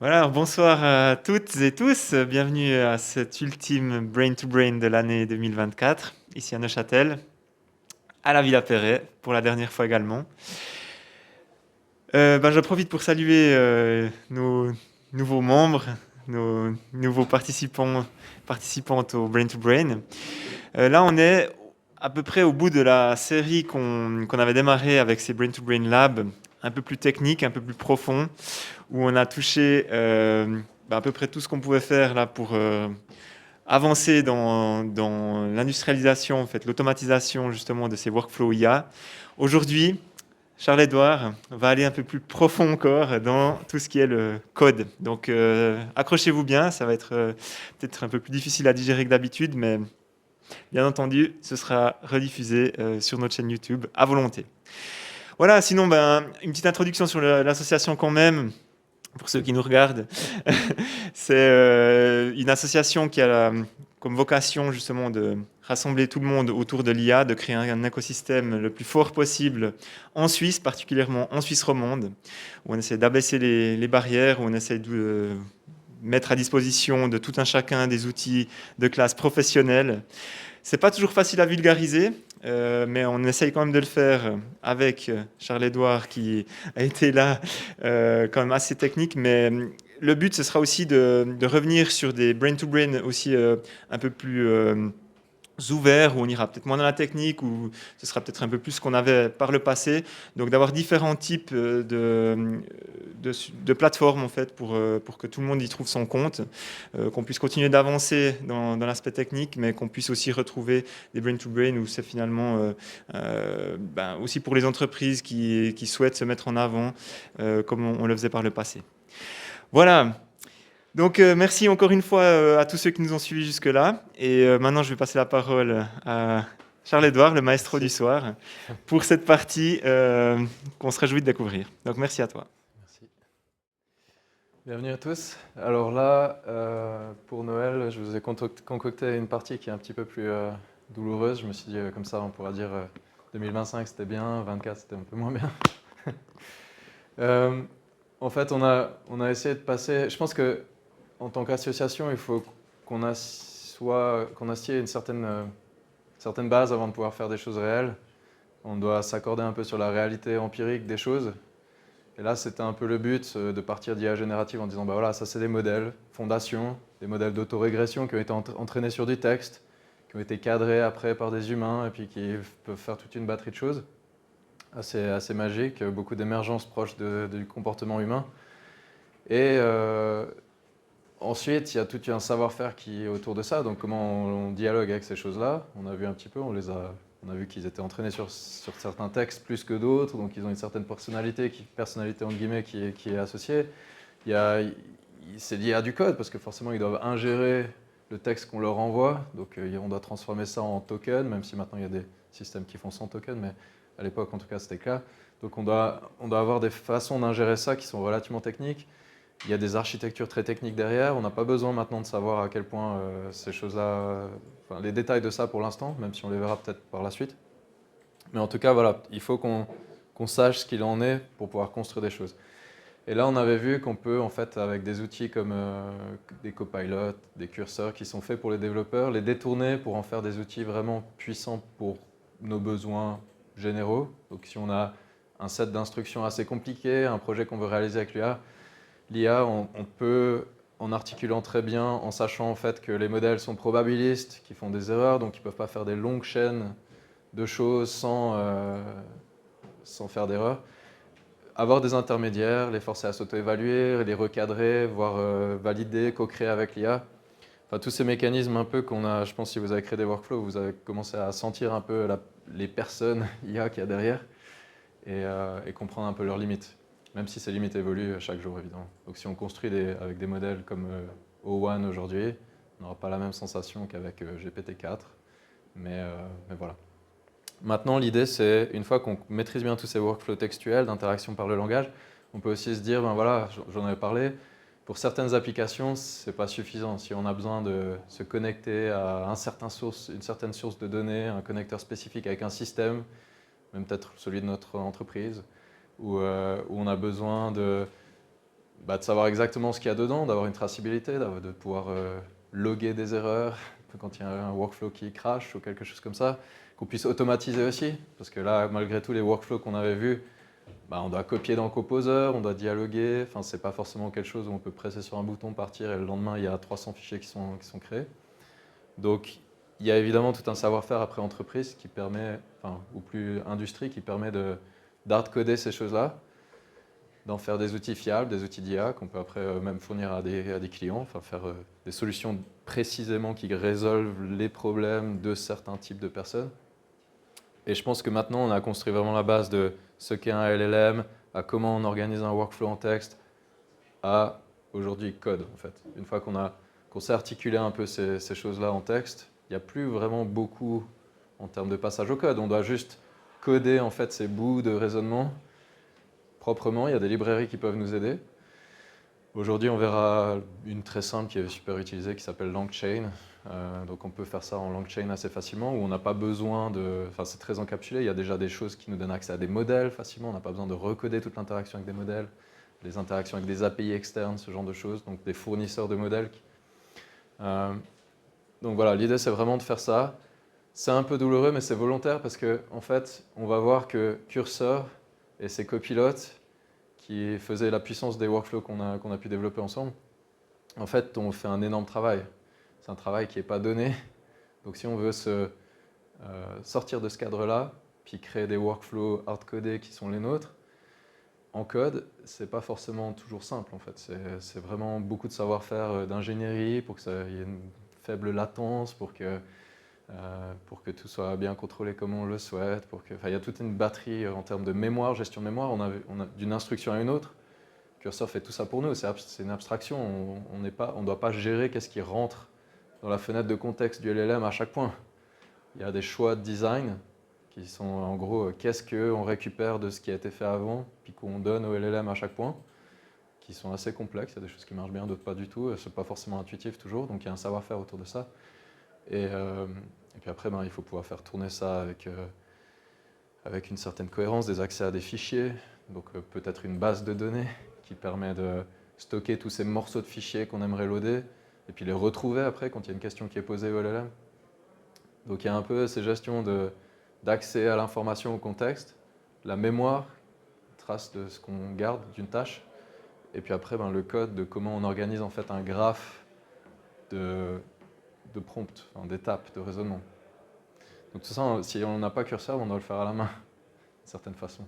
Voilà, alors bonsoir à toutes et tous. Bienvenue à cet ultime Brain to Brain de l'année 2024, ici à Neuchâtel, à la Villa Perret, pour la dernière fois également. Je profite pour saluer nos nouveaux membres, nos nouveaux participants, participantes au Brain to Brain. Là, on est à peu près au bout de la série qu'on avait démarré avec ces Brain to Brain Labs, un peu plus techniques, un peu plus profonds, où on a touché à peu près tout ce qu'on pouvait faire là pour avancer dans l'industrialisation, en fait, l'automatisation justement de ces workflows IA. Aujourd'hui, Charles-Édouard va aller un peu plus profond encore dans tout ce qui est le code. Donc accrochez-vous bien, ça va être peut-être un peu plus difficile à digérer que d'habitude, mais bien entendu, ce sera rediffusé sur notre chaîne YouTube à volonté. Voilà, sinon, une petite introduction sur l'association quand même pour ceux qui nous regardent. C'est une association qui a comme vocation justement de rassembler tout le monde autour de l'IA, de créer un écosystème le plus fort possible en Suisse, particulièrement en Suisse romande, où on essaie d'abaisser les barrières, où on essaie de mettre à disposition de tout un chacun des outils de classe professionnelle. C'est pas toujours facile à vulgariser, mais on essaye quand même de le faire avec Charles-Édouard qui a été là quand même assez technique. Mais le but, ce sera aussi de revenir sur des brain-to-brain aussi un peu plus ouverts, où on ira peut-être moins dans la technique, où ce sera peut-être un peu plus ce qu'on avait par le passé. Donc d'avoir différents types de plateformes en fait pour que tout le monde y trouve son compte, qu'on puisse continuer d'avancer dans l'aspect technique, mais qu'on puisse aussi retrouver des brain-to-brain où c'est finalement aussi pour les entreprises qui souhaitent se mettre en avant comme on le faisait par le passé. Voilà, donc merci encore une fois à tous ceux qui nous ont suivis jusque-là. Et maintenant, je vais passer la parole à Charles-Édouard, le maestro du Merci. soir, pour cette partie qu'on se réjouit de découvrir. Donc merci à toi. Merci. Bienvenue à tous. Alors là, pour Noël, je vous ai concocté une partie qui est un petit peu plus douloureuse. Je me suis dit, comme ça, on pourra dire 2025 c'était bien, 24 c'était un peu moins bien. Euh, En fait, on a essayé de passer. Je pense que en tant qu'association, il faut qu'on assied une certaine base avant de pouvoir faire des choses réelles. On doit s'accorder un peu sur la réalité empirique des choses. Et là, c'était un peu le but de partir d'IA générative en disant, bah voilà, ça c'est des modèles, fondations, des modèles d'autorégression qui ont été entraînés sur du texte, qui ont été cadrés après par des humains et puis qui peuvent faire toute une batterie de choses. Assez magique, beaucoup d'émergences proches du comportement humain. Et ensuite, il y a tout un savoir-faire qui est autour de ça, donc comment on dialogue avec ces choses-là. On a vu un petit peu, on a vu qu'ils étaient entraînés sur certains textes plus que d'autres, donc ils ont une certaine personnalité entre guillemets qui est associée. C'est lié à du code, parce que forcément ils doivent ingérer le texte qu'on leur envoie, donc on doit transformer ça en token, même si maintenant il y a des systèmes qui font sans token, mais à l'époque en tout cas c'était le cas. Donc on doit avoir des façons d'ingérer ça qui sont relativement techniques. Il y a des architectures très techniques derrière. On n'a pas besoin maintenant de savoir à quel point ces choses-là, enfin, les détails de ça pour l'instant, même si on les verra peut-être par la suite. Mais en tout cas, voilà, il faut qu'on sache ce qu'il en est pour pouvoir construire des choses. Et là, on avait vu qu'on peut, en fait, avec des outils comme des copilotes, des curseurs qui sont faits pour les développeurs, les détourner pour en faire des outils vraiment puissants pour nos besoins généraux. Donc si on a un set d'instructions assez compliqué, un projet qu'on veut réaliser avec l'IA, on peut, en articulant très bien, en sachant en fait que les modèles sont probabilistes, qu'ils font des erreurs, donc ils ne peuvent pas faire des longues chaînes de choses sans faire d'erreurs. Avoir des intermédiaires, les forcer à s'auto-évaluer, les recadrer, voire valider, co-créer avec l'IA. Enfin, tous ces mécanismes un peu qu'on a, je pense si vous avez créé des workflows, vous avez commencé à sentir un peu les personnes IA qu'il y a derrière et comprendre un peu leurs limites. Même si ces limites évoluent chaque jour, évidemment. Donc si on construit avec des modèles comme O1 aujourd'hui, on n'aura pas la même sensation qu'avec GPT-4. Mais voilà. Maintenant, l'idée, c'est, une fois qu'on maîtrise bien tous ces workflows textuels d'interaction par le langage, on peut aussi se dire, ben voilà, j'en avais parlé, pour certaines applications, ce n'est pas suffisant. Si on a besoin de se connecter à une certaine source de données, un connecteur spécifique avec un système, même peut-être celui de notre entreprise, où on a besoin de savoir exactement ce qu'il y a dedans, d'avoir une traçabilité, de pouvoir loguer des erreurs quand il y a un workflow qui crash ou quelque chose comme ça, qu'on puisse automatiser aussi, parce que là, malgré tous les workflows qu'on avait vus, on doit copier dans Composer, on doit dialoguer, enfin, c'est pas forcément quelque chose où on peut presser sur un bouton, partir, et le lendemain, il y a 300 fichiers qui sont créés. Donc, il y a évidemment tout un savoir-faire après entreprise qui permet, ou plus industrie, qui permet d'hard-coder ces choses-là, d'en faire des outils fiables, des outils d'IA qu'on peut après même fournir à des clients, faire des solutions précisément qui résolvent les problèmes de certains types de personnes. Et je pense que maintenant, on a construit vraiment la base de ce qu'est un LLM, à comment on organise un workflow en texte, à aujourd'hui code en fait. Une fois qu'on sait articuler un peu ces choses-là en texte, il n'y a plus vraiment beaucoup en termes de passage au code. On doit juste coder en fait ces bouts de raisonnement proprement. Il y a des librairies qui peuvent nous aider. Aujourd'hui, on verra une très simple qui est super utilisée qui s'appelle LangChain. Donc on peut faire ça en LangChain assez facilement, où on n'a pas besoin de... Enfin, c'est très encapsulé, il y a déjà des choses qui nous donnent accès à des modèles facilement, on n'a pas besoin de recoder toute l'interaction avec des modèles, les interactions avec des API externes, ce genre de choses, donc des fournisseurs de modèles. Donc voilà, l'idée c'est vraiment de faire ça. C'est un peu douloureux, mais c'est volontaire parce que en fait, on va voir que Cursor et ses copilotes qui faisaient la puissance des workflows qu'on a pu développer ensemble, en fait, on fait un énorme travail. C'est un travail qui n'est pas donné. Donc si on veut sortir de ce cadre-là, puis créer des workflows hard-codés qui sont les nôtres, en code, c'est pas forcément toujours simple en fait. C'est vraiment beaucoup de savoir-faire d'ingénierie pour que ça y ait une faible latence, pour que tout soit bien contrôlé comme on le souhaite. Il y a toute une batterie en termes de mémoire, gestion de mémoire. On a d'une instruction à une autre. Cursor fait tout ça pour nous. C'est une abstraction. On ne doit pas gérer qu'est-ce qui rentre dans la fenêtre de contexte du LLM à chaque point. Il y a des choix de design qui sont en gros qu'est-ce qu'on récupère de ce qui a été fait avant, puis qu'on donne au LLM à chaque point, qui sont assez complexes. Il y a des choses qui marchent bien, d'autres pas du tout. Ce n'est pas forcément intuitif toujours, donc il y a un savoir-faire autour de ça. Et puis après, il faut pouvoir faire tourner ça avec une certaine cohérence, des accès à des fichiers, donc peut-être une base de données qui permet de stocker tous ces morceaux de fichiers qu'on aimerait loader, et puis les retrouver après quand il y a une question qui est posée au LLM. Donc il y a un peu ces gestions d'accès à l'information, au contexte, la mémoire, trace de ce qu'on garde d'une tâche, et puis après le code de comment on organise en fait un graphe de prompt, d'étapes de raisonnement. Donc tout ça, si on n'a pas Cursor, on doit le faire à la main, d'une certaine façon.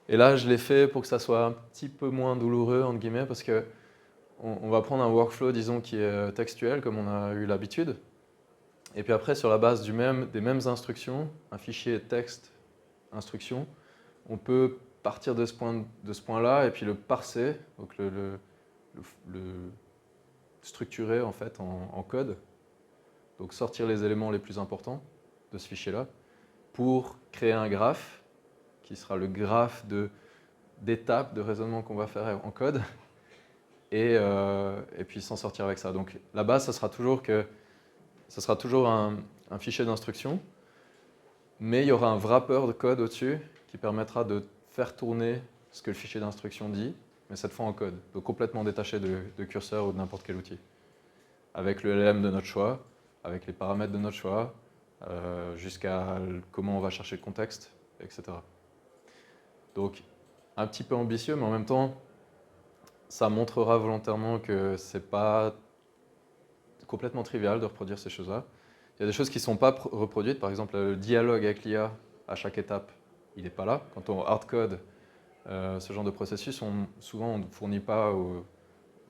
Et là, je l'ai fait pour que ça soit un petit peu moins douloureux, entre guillemets, parce que on va prendre un workflow, disons, qui est textuel, comme on a eu l'habitude. Et puis après, sur la base des mêmes instructions, un fichier texte instruction, on peut partir de ce point-là et puis le parser, donc le structurer en fait en code, donc sortir les éléments les plus importants de ce fichier-là, pour créer un graphe qui sera le graphe d'étapes de raisonnement qu'on va faire en code, et puis s'en sortir avec ça. Donc la base, ça sera toujours un fichier d'instruction, mais il y aura un wrapper de code au-dessus qui permettra de faire tourner ce que le fichier d'instruction dit, mais cette fois en code, donc complètement détaché de Cursor ou de n'importe quel outil, avec le LLM de notre choix, avec les paramètres de notre choix, jusqu'à comment on va chercher le contexte, etc. Donc un petit peu ambitieux, mais en même temps, ça montrera volontairement que c'est pas complètement trivial de reproduire ces choses-là. Il y a des choses qui ne sont pas reproduites, par exemple le dialogue avec l'IA à chaque étape, il n'est pas là. Quand on hardcode ce genre de processus, souvent on ne fournit pas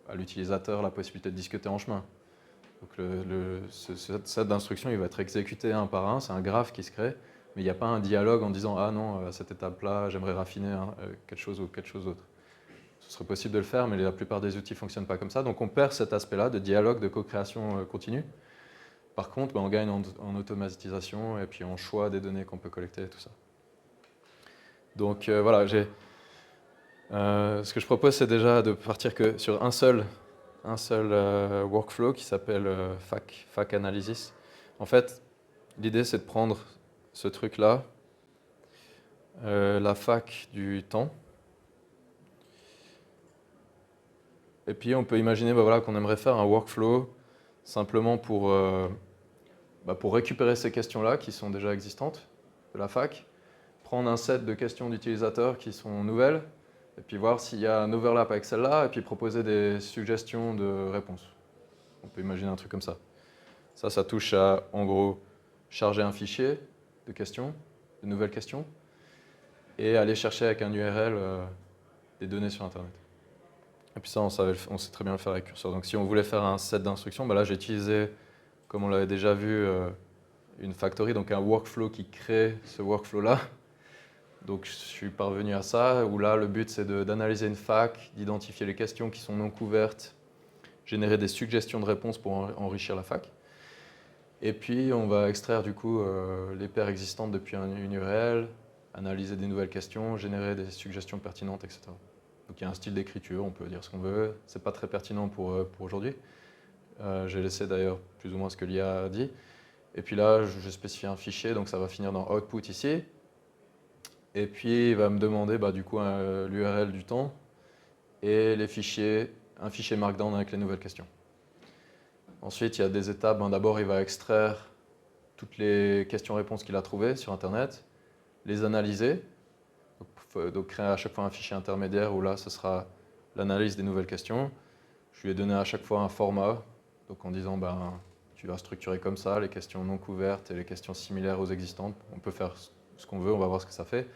à l'utilisateur la possibilité de discuter en chemin. Donc ce set d'instructions, il va être exécuté un par un, c'est un graphe qui se crée, mais il n'y a pas un dialogue en disant « Ah non, à cette étape-là, j'aimerais raffiner quelque chose ou quelque chose d'autre ». Ce serait possible de le faire, mais la plupart des outils ne fonctionnent pas comme ça. Donc on perd cet aspect-là de dialogue, de co-création continue. Par contre, on gagne en automatisation et puis en choix des données qu'on peut collecter et tout ça. Donc voilà, ce que je propose, c'est déjà de partir que sur un seul workflow qui s'appelle FAC Analysis. En fait, l'idée, c'est de prendre ce truc-là, la fac du temps, Et puis on peut imaginer voilà, qu'on aimerait faire un workflow simplement pour récupérer ces questions-là qui sont déjà existantes de la fac, prendre un set de questions d'utilisateurs qui sont nouvelles, et puis voir s'il y a un overlap avec celle-là, et puis proposer des suggestions de réponses. On peut imaginer un truc comme ça. Ça touche à, en gros, charger un fichier de questions, de nouvelles questions, et aller chercher avec un URL des données sur Internet. Et puis ça, on sait très bien le faire avec Cursor. Donc si on voulait faire un set d'instructions, là j'ai utilisé, comme on l'avait déjà vu, une factory, donc un workflow qui crée ce workflow-là. Donc je suis parvenu à ça, où là le but c'est d'analyser une fac, d'identifier les questions qui sont non couvertes, générer des suggestions de réponses pour enrichir la fac. Et puis on va extraire du coup les paires existantes depuis une URL, analyser des nouvelles questions, générer des suggestions pertinentes, etc. Donc il y a un style d'écriture, on peut dire ce qu'on veut. C'est pas très pertinent pour aujourd'hui. J'ai laissé d'ailleurs plus ou moins ce que l'IA a dit. Et puis là, je spécifie un fichier, donc ça va finir dans output ici. Et puis il va me demander du coup l'URL du temps et un fichier Markdown avec les nouvelles questions. Ensuite, il y a des étapes. D'abord, il va extraire toutes les questions-réponses qu'il a trouvées sur Internet, les analyser, donc créer à chaque fois un fichier intermédiaire où là, ce sera l'analyse des nouvelles questions. Je lui ai donné à chaque fois un format, donc en disant tu vas structurer comme ça les questions non couvertes et les questions similaires aux existantes. On peut faire ce qu'on veut, on va voir ce que ça fait.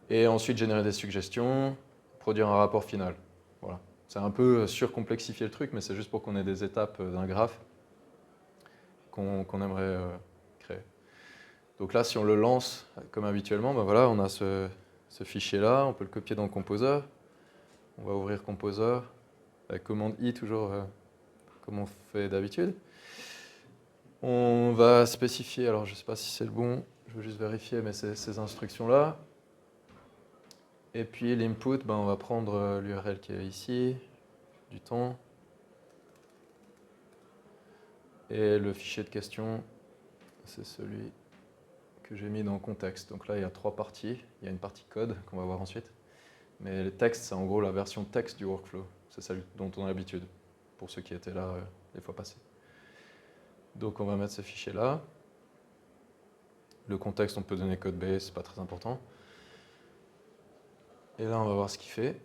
Et ensuite, générer des suggestions, produire un rapport final. Voilà. C'est un peu surcomplexifier le truc, mais c'est juste pour qu'on ait des étapes d'un graphe qu'on aimerait créer. Donc là, si on le lance comme habituellement, voilà, on a ce fichier-là, on peut le copier dans Composer. On va ouvrir Composer avec commande I toujours comme on fait d'habitude. On va spécifier, alors je ne sais pas si c'est le bon, je veux juste vérifier, mais c'est ces instructions-là. Et puis l'input, on va prendre l'URL qui est ici, du temps. Et le fichier de question, c'est celui que j'ai mis dans contexte. Donc là, il y a 3 parties. Il y a une partie code qu'on va voir ensuite. Mais le texte, c'est en gros la version texte du workflow. C'est celle dont on a l'habitude, pour ceux qui étaient là les fois passées. Donc on va mettre ce fichier-là. Le contexte, on peut donner code base, c'est pas très important. Et là, on va voir ce qu'il fait.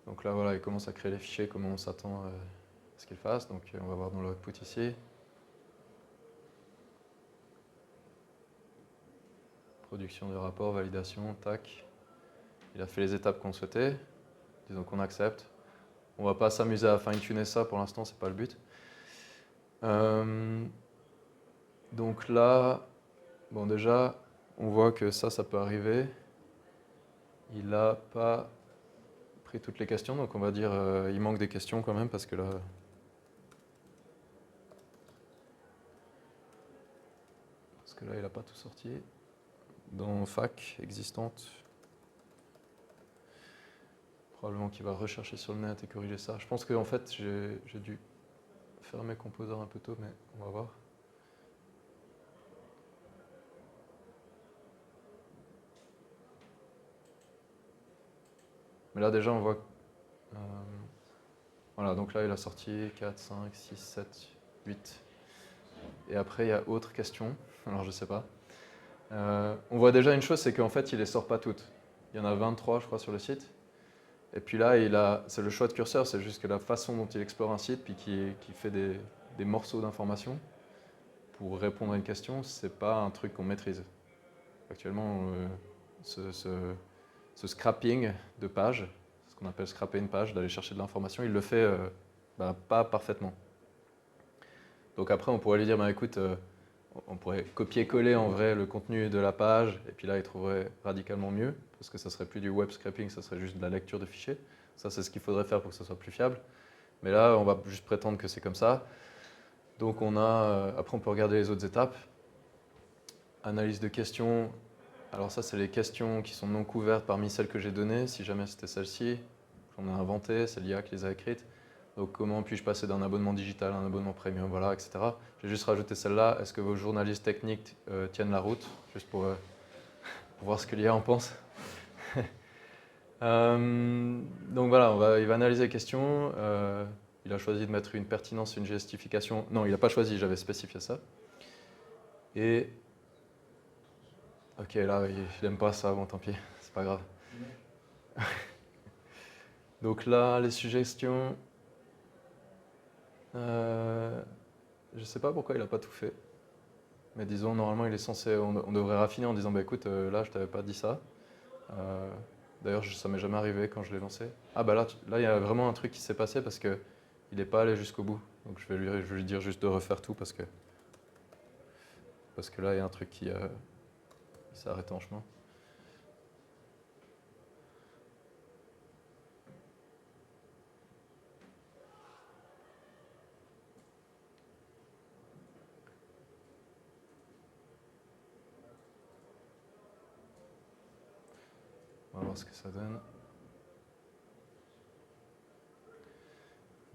Donc là, voilà, il commence à créer les fichiers, comment on s'attend à ce qu'il fasse. Donc on va voir dans l'output ici. Production de rapport, validation, tac. Il a fait les étapes qu'on souhaitait. Disons qu'on accepte. On ne va pas s'amuser à fine-tuner ça pour l'instant, c'est pas le but. Donc là, déjà, on voit que ça peut arriver. Il n'a pas pris toutes les questions, donc on va dire il manque des questions quand même, parce que là... il n'a pas tout sorti. Dans fac existante, probablement qu'il va rechercher sur le net et corriger ça. Je pense qu'en fait, j'ai dû fermer Composer un peu tôt, mais on va voir. Mais là, déjà, on voit... voilà, donc là, il a sorti 4, 5, 6, 7, 8. Et après, il y a autre question. Alors, je sais pas. On voit déjà une chose, c'est qu'en fait, il les sort pas toutes. Il y en a 23, je crois, sur le site. Et puis là, c'est le choix de curseur, c'est juste que la façon dont il explore un site, puis qui fait des morceaux d'informations pour répondre à une question, c'est pas un truc qu'on maîtrise. Actuellement, ce scrapping de page, ce qu'on appelle scrapper une page, d'aller chercher de l'information, il le fait pas parfaitement. Donc après, on pourrait lui dire, écoute, on pourrait copier-coller en vrai le contenu de la page, et puis là, il trouverait radicalement mieux, parce que ça serait plus du web scraping, ça serait juste de la lecture de fichiers. Ça, c'est ce qu'il faudrait faire pour que ça soit plus fiable. Mais là, on va juste prétendre que c'est comme ça. Donc après, on peut regarder les autres étapes. Analyse de questions. Alors ça, c'est les questions qui sont non couvertes parmi celles que j'ai données. Si jamais c'était celle-ci, j'en ai inventé, c'est l'IA qui les a écrites. Donc comment puis-je passer d'un abonnement digital à un abonnement premium, voilà, etc. J'ai juste rajouté celle-là. Est-ce que vos journalistes techniques tiennent la route? Juste pour pour voir ce que l'IA en pense. Donc voilà, il va analyser les questions. Il a choisi de mettre une pertinence, une justification. Non, il n'a pas choisi, j'avais spécifié ça. Et ok, là, il n'aime pas ça, bon, tant pis, c'est pas grave. Donc là, les suggestions. Je sais pas pourquoi il n'a pas tout fait. Mais disons, normalement, il est censé. On devrait raffiner en disant bah écoute, là, je t'avais pas dit ça. D'ailleurs, ça m'est jamais arrivé quand je l'ai lancé. Ah bah là, il y a vraiment un truc qui s'est passé parce que il n'est pas allé jusqu'au bout. Donc je vais lui dire juste de refaire tout parce que là, il y a un truc qui s'est arrêté en chemin. On va voir ce que ça donne.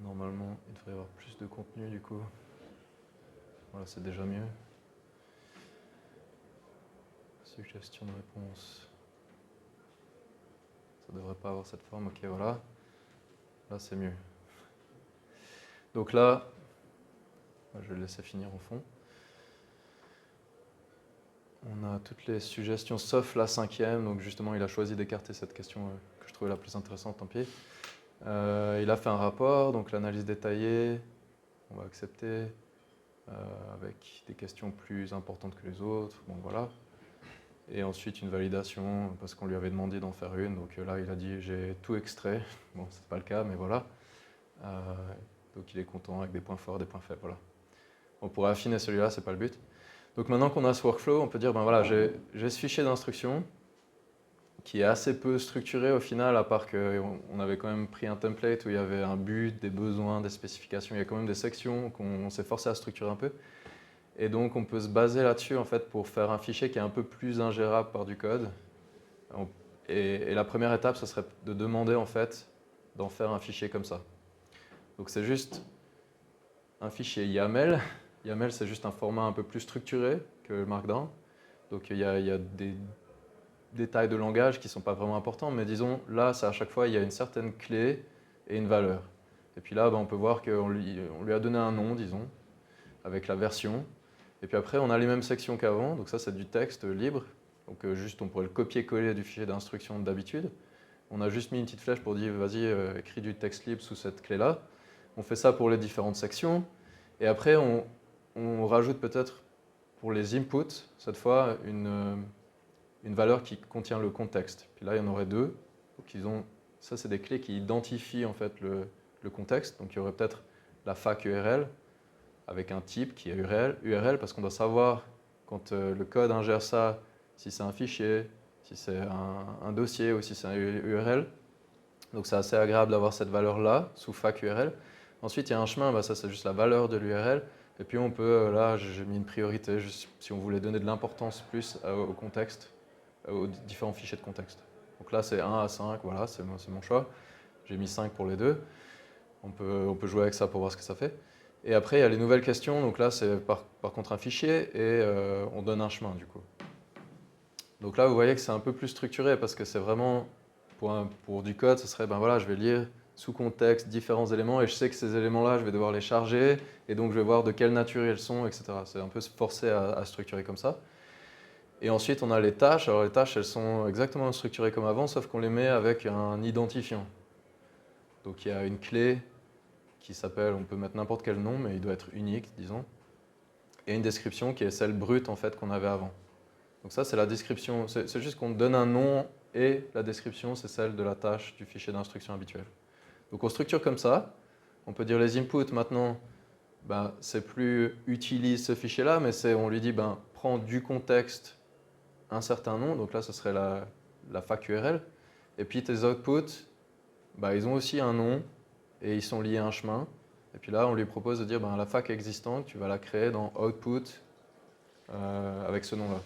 Normalement, il devrait y avoir plus de contenu du coup. Voilà, c'est déjà mieux. Suggestion de réponse. Ça devrait pas avoir cette forme. Ok, voilà. Là, c'est mieux. Donc là, je vais le laisser finir au fond. On a toutes les suggestions sauf la 5e. Donc justement, il a choisi d'écarter cette question que je trouvais la plus intéressante, tant pis. Il a fait un rapport, donc l'analyse détaillée, on va accepter, avec des questions plus importantes que les autres, bon voilà. Et ensuite une validation, parce qu'on lui avait demandé d'en faire une, donc là il a dit j'ai tout extrait, bon c'est pas le cas, mais voilà. Donc il est content avec des points forts, des points faibles, voilà. On pourrait affiner celui-là, c'est pas le but. Donc maintenant qu'on a ce workflow, on peut dire ben voilà, j'ai ce fichier d'instruction, qui est assez peu structuré au final, à part qu'on avait quand même pris un template où il y avait un but, des besoins, des spécifications, il y a quand même des sections qu'on s'est forcé à structurer un peu. Et donc on peut se baser là-dessus en fait pour faire un fichier qui est un peu plus ingérable par du code. Et la première étape, ce serait de demander en fait d'en faire un fichier comme ça. Donc c'est juste un fichier YAML. YAML c'est juste un format un peu plus structuré que le Markdown. Donc il y a des détails de langage qui ne sont pas vraiment importants, mais disons, là, à chaque fois, il y a une certaine clé et une valeur. Et puis là, on peut voir qu'on lui a donné un nom, disons, avec la version. Et puis après, on a les mêmes sections qu'avant, donc ça, c'est du texte libre. Donc juste, on pourrait le copier-coller du fichier d'instruction d'habitude. On a juste mis une petite flèche pour dire, vas-y, écris du texte libre sous cette clé-là. On fait ça pour les différentes sections. Et après, on rajoute peut-être pour les inputs, cette fois, une valeur qui contient le contexte. Puis là, il y en aurait deux. Donc ça, c'est des clés qui identifient en fait le contexte. Donc il y aurait peut-être la fac URL avec un type qui est URL parce qu'on doit savoir quand le code ingère ça, si c'est un fichier, si c'est un dossier ou si c'est un URL. Donc c'est assez agréable d'avoir cette valeur-là sous fac URL. Ensuite, il y a un chemin, ça c'est juste la valeur de l'URL. Et puis on peut, là j'ai mis une priorité, si on voulait donner de l'importance plus au contexte, aux différents fichiers de contexte. Donc là, c'est 1 à 5, voilà, c'est mon choix. J'ai mis 5 pour les deux. On peut jouer avec ça pour voir ce que ça fait. Et après, il y a les nouvelles questions. Donc là, c'est par contre un fichier et on donne un chemin du coup. Donc là, vous voyez que c'est un peu plus structuré parce que c'est vraiment, pour du code, ce serait, ben voilà, je vais lire sous contexte différents éléments et je sais que ces éléments-là, je vais devoir les charger et donc je vais voir de quelle nature ils sont, etc. C'est un peu forcé à structurer comme ça. Et ensuite, on a les tâches. Alors les tâches, elles sont exactement structurées comme avant, sauf qu'on les met avec un identifiant. Donc il y a une clé qui s'appelle, on peut mettre n'importe quel nom, mais il doit être unique, disons. Et une description qui est celle brute en fait qu'on avait avant. Donc ça, c'est la description. C'est juste qu'on donne un nom et la description, c'est celle de la tâche du fichier d'instruction habituel. Donc on structure comme ça. On peut dire les inputs maintenant, ben, c'est plus utilise ce fichier-là, mais on lui dit ben, prends du contexte un certain nom, donc là ce serait la fac URL, et puis tes outputs, bah, ils ont aussi un nom et ils sont liés à un chemin, et puis là on lui propose de dire la fac existante, tu vas la créer dans output avec ce nom-là.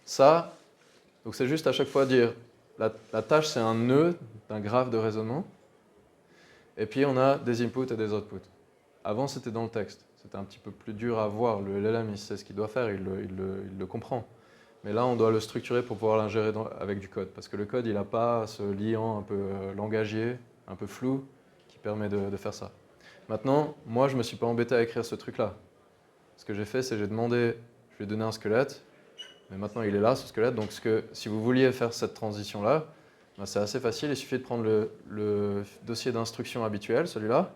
Ça, donc c'est juste à chaque fois dire, la tâche c'est un nœud d'un graphe de raisonnement, et puis on a des inputs et des outputs. Avant c'était dans le texte, c'était un petit peu plus dur à voir, le LLM il sait ce qu'il doit faire, il le comprend. Mais là, on doit le structurer pour pouvoir l'ingérer avec du code. Parce que le code, il n'a pas ce liant un peu langagier, un peu flou, qui permet de faire ça. Maintenant, moi, je ne me suis pas embêté à écrire ce truc-là. Ce que j'ai fait, c'est j'ai demandé, je lui ai donné un squelette, mais maintenant il est là, ce squelette. Donc si vous vouliez faire cette transition-là, ben, c'est assez facile. Il suffit de prendre le dossier d'instruction habituel, celui-là,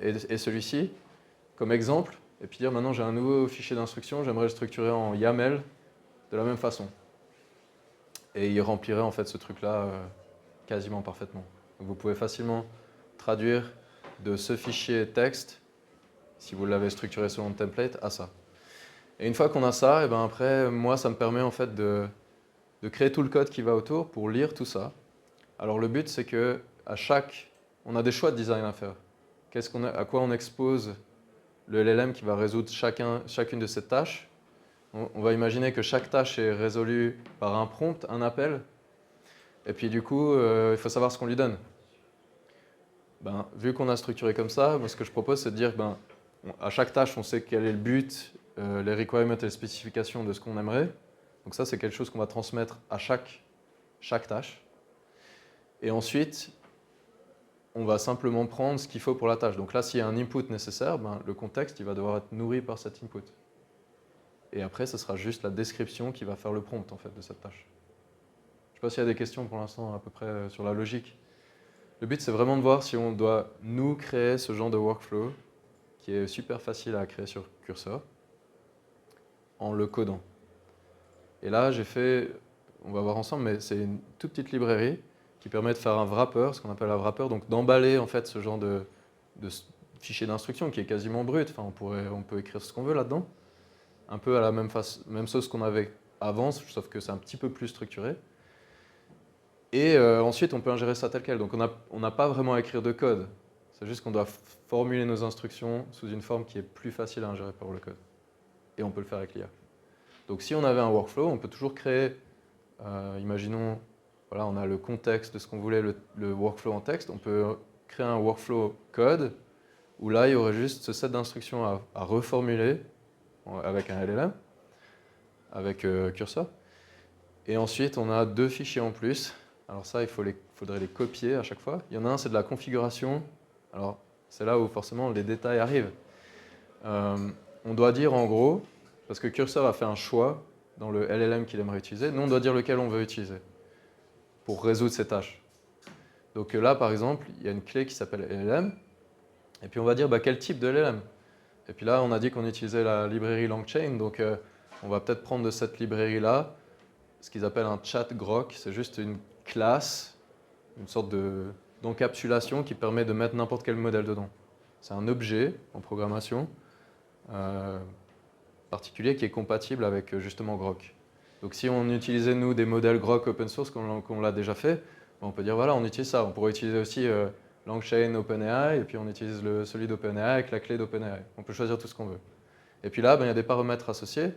et celui-ci, comme exemple, et puis dire maintenant j'ai un nouveau fichier d'instruction, j'aimerais le structurer en YAML de la même façon. Et il remplirait en fait ce truc-là quasiment parfaitement. Donc vous pouvez facilement traduire de ce fichier texte, si vous l'avez structuré selon le template, à ça. Et une fois qu'on a ça, et ben après, moi, ça me permet en fait de créer tout le code qui va autour pour lire tout ça. Alors le but, c'est que on a des choix de design à faire. À quoi on expose le LLM qui va résoudre chacune de ces tâches. On va imaginer que chaque tâche est résolue par un prompt, un appel. Et puis du coup, il faut savoir ce qu'on lui donne. Ben, vu qu'on a structuré comme ça, moi, ce que je propose, c'est de dire, à chaque tâche, on sait quel est le but, les requirements et les spécifications de ce qu'on aimerait. Donc ça, c'est quelque chose qu'on va transmettre à chaque tâche. Et ensuite, on va simplement prendre ce qu'il faut pour la tâche. Donc là, s'il y a un input nécessaire, le contexte il va devoir être nourri par cet input. Et après, ce sera juste la description qui va faire le prompt en fait, de cette tâche. Je ne sais pas s'il y a des questions pour l'instant à peu près sur la logique. Le but, c'est vraiment de voir si on doit nous créer ce genre de workflow qui est super facile à créer sur Cursor en le codant. Et là, on va voir ensemble, mais c'est une toute petite librairie qui permet de faire un wrapper, ce qu'on appelle un wrapper, donc d'emballer en fait ce genre de fichier d'instruction qui est quasiment brut. Enfin, on peut écrire ce qu'on veut là-dedans, un peu à la même chose qu'on avait avant, sauf que c'est un petit peu plus structuré. Et ensuite, on peut ingérer ça tel quel. Donc on n'a pas vraiment à écrire de code. C'est juste qu'on doit formuler nos instructions sous une forme qui est plus facile à ingérer par le code. Et on peut le faire avec l'IA. Donc si on avait un workflow, on peut toujours créer, imaginons, voilà, on a le contexte de ce qu'on voulait, le workflow en texte. On peut créer un workflow code où là, il y aurait juste ce set d'instructions à reformuler avec un LLM, avec Cursor. Et ensuite, on a 2 fichiers en plus. Alors ça, faudrait les copier à chaque fois. Il y en a un, c'est de la configuration. Alors, c'est là où forcément les détails arrivent. On doit dire en gros, parce que Cursor a fait un choix dans le LLM qu'il aimerait utiliser, nous on doit dire lequel on veut utiliser pour résoudre ces tâches. Donc là, par exemple, il y a une clé qui s'appelle LLM, et puis on va dire quel type de LLM. Et puis là, on a dit qu'on utilisait la librairie LangChain, donc on va peut-être prendre de cette librairie-là ce qu'ils appellent un chat grok, c'est juste une classe, une sorte d'encapsulation qui permet de mettre n'importe quel modèle dedans. C'est un objet en programmation particulier qui est compatible avec justement Grok. Donc si on utilisait nous des modèles Grok open source comme on l'a déjà fait, on peut dire voilà, on utilise ça. On pourrait utiliser aussi LangChain OpenAI et puis on utilise celui d'OpenAI avec la clé d'OpenAI. On peut choisir tout ce qu'on veut. Et puis là, il y a des paramètres associés.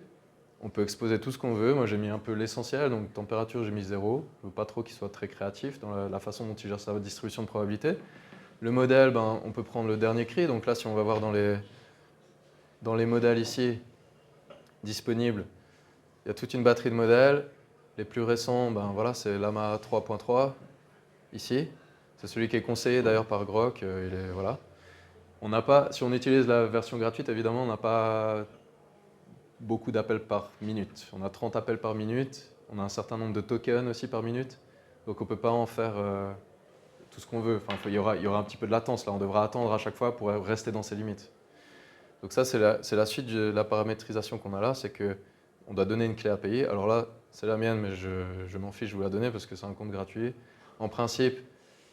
On peut exposer tout ce qu'on veut. Moi, j'ai mis un peu l'essentiel, donc température, j'ai mis 0. Je ne veux pas trop qu'il soit très créatif dans la façon dont il gère sa distribution de probabilité. Le modèle, on peut prendre le dernier cri. Donc là, si on va voir dans les modèles ici disponibles, il y a toute une batterie de modèles. Les plus récents, voilà, c'est Llama 3.3 ici. C'est celui qui est conseillé d'ailleurs par Grok. Voilà. Si on utilise la version gratuite, évidemment, on n'a pas beaucoup d'appels par minute. On a 30 appels par minute, on a un certain nombre de tokens aussi par minute, donc on ne peut pas en faire tout ce qu'on veut. Enfin, il y aura un petit peu de latence là, on devra attendre à chaque fois pour rester dans ces limites. Donc ça, c'est la suite de la paramétrisation qu'on a là, c'est qu'on doit donner une clé à payer. Alors là, c'est la mienne, mais je m'en fiche, je vous la donner parce que c'est un compte gratuit. En principe,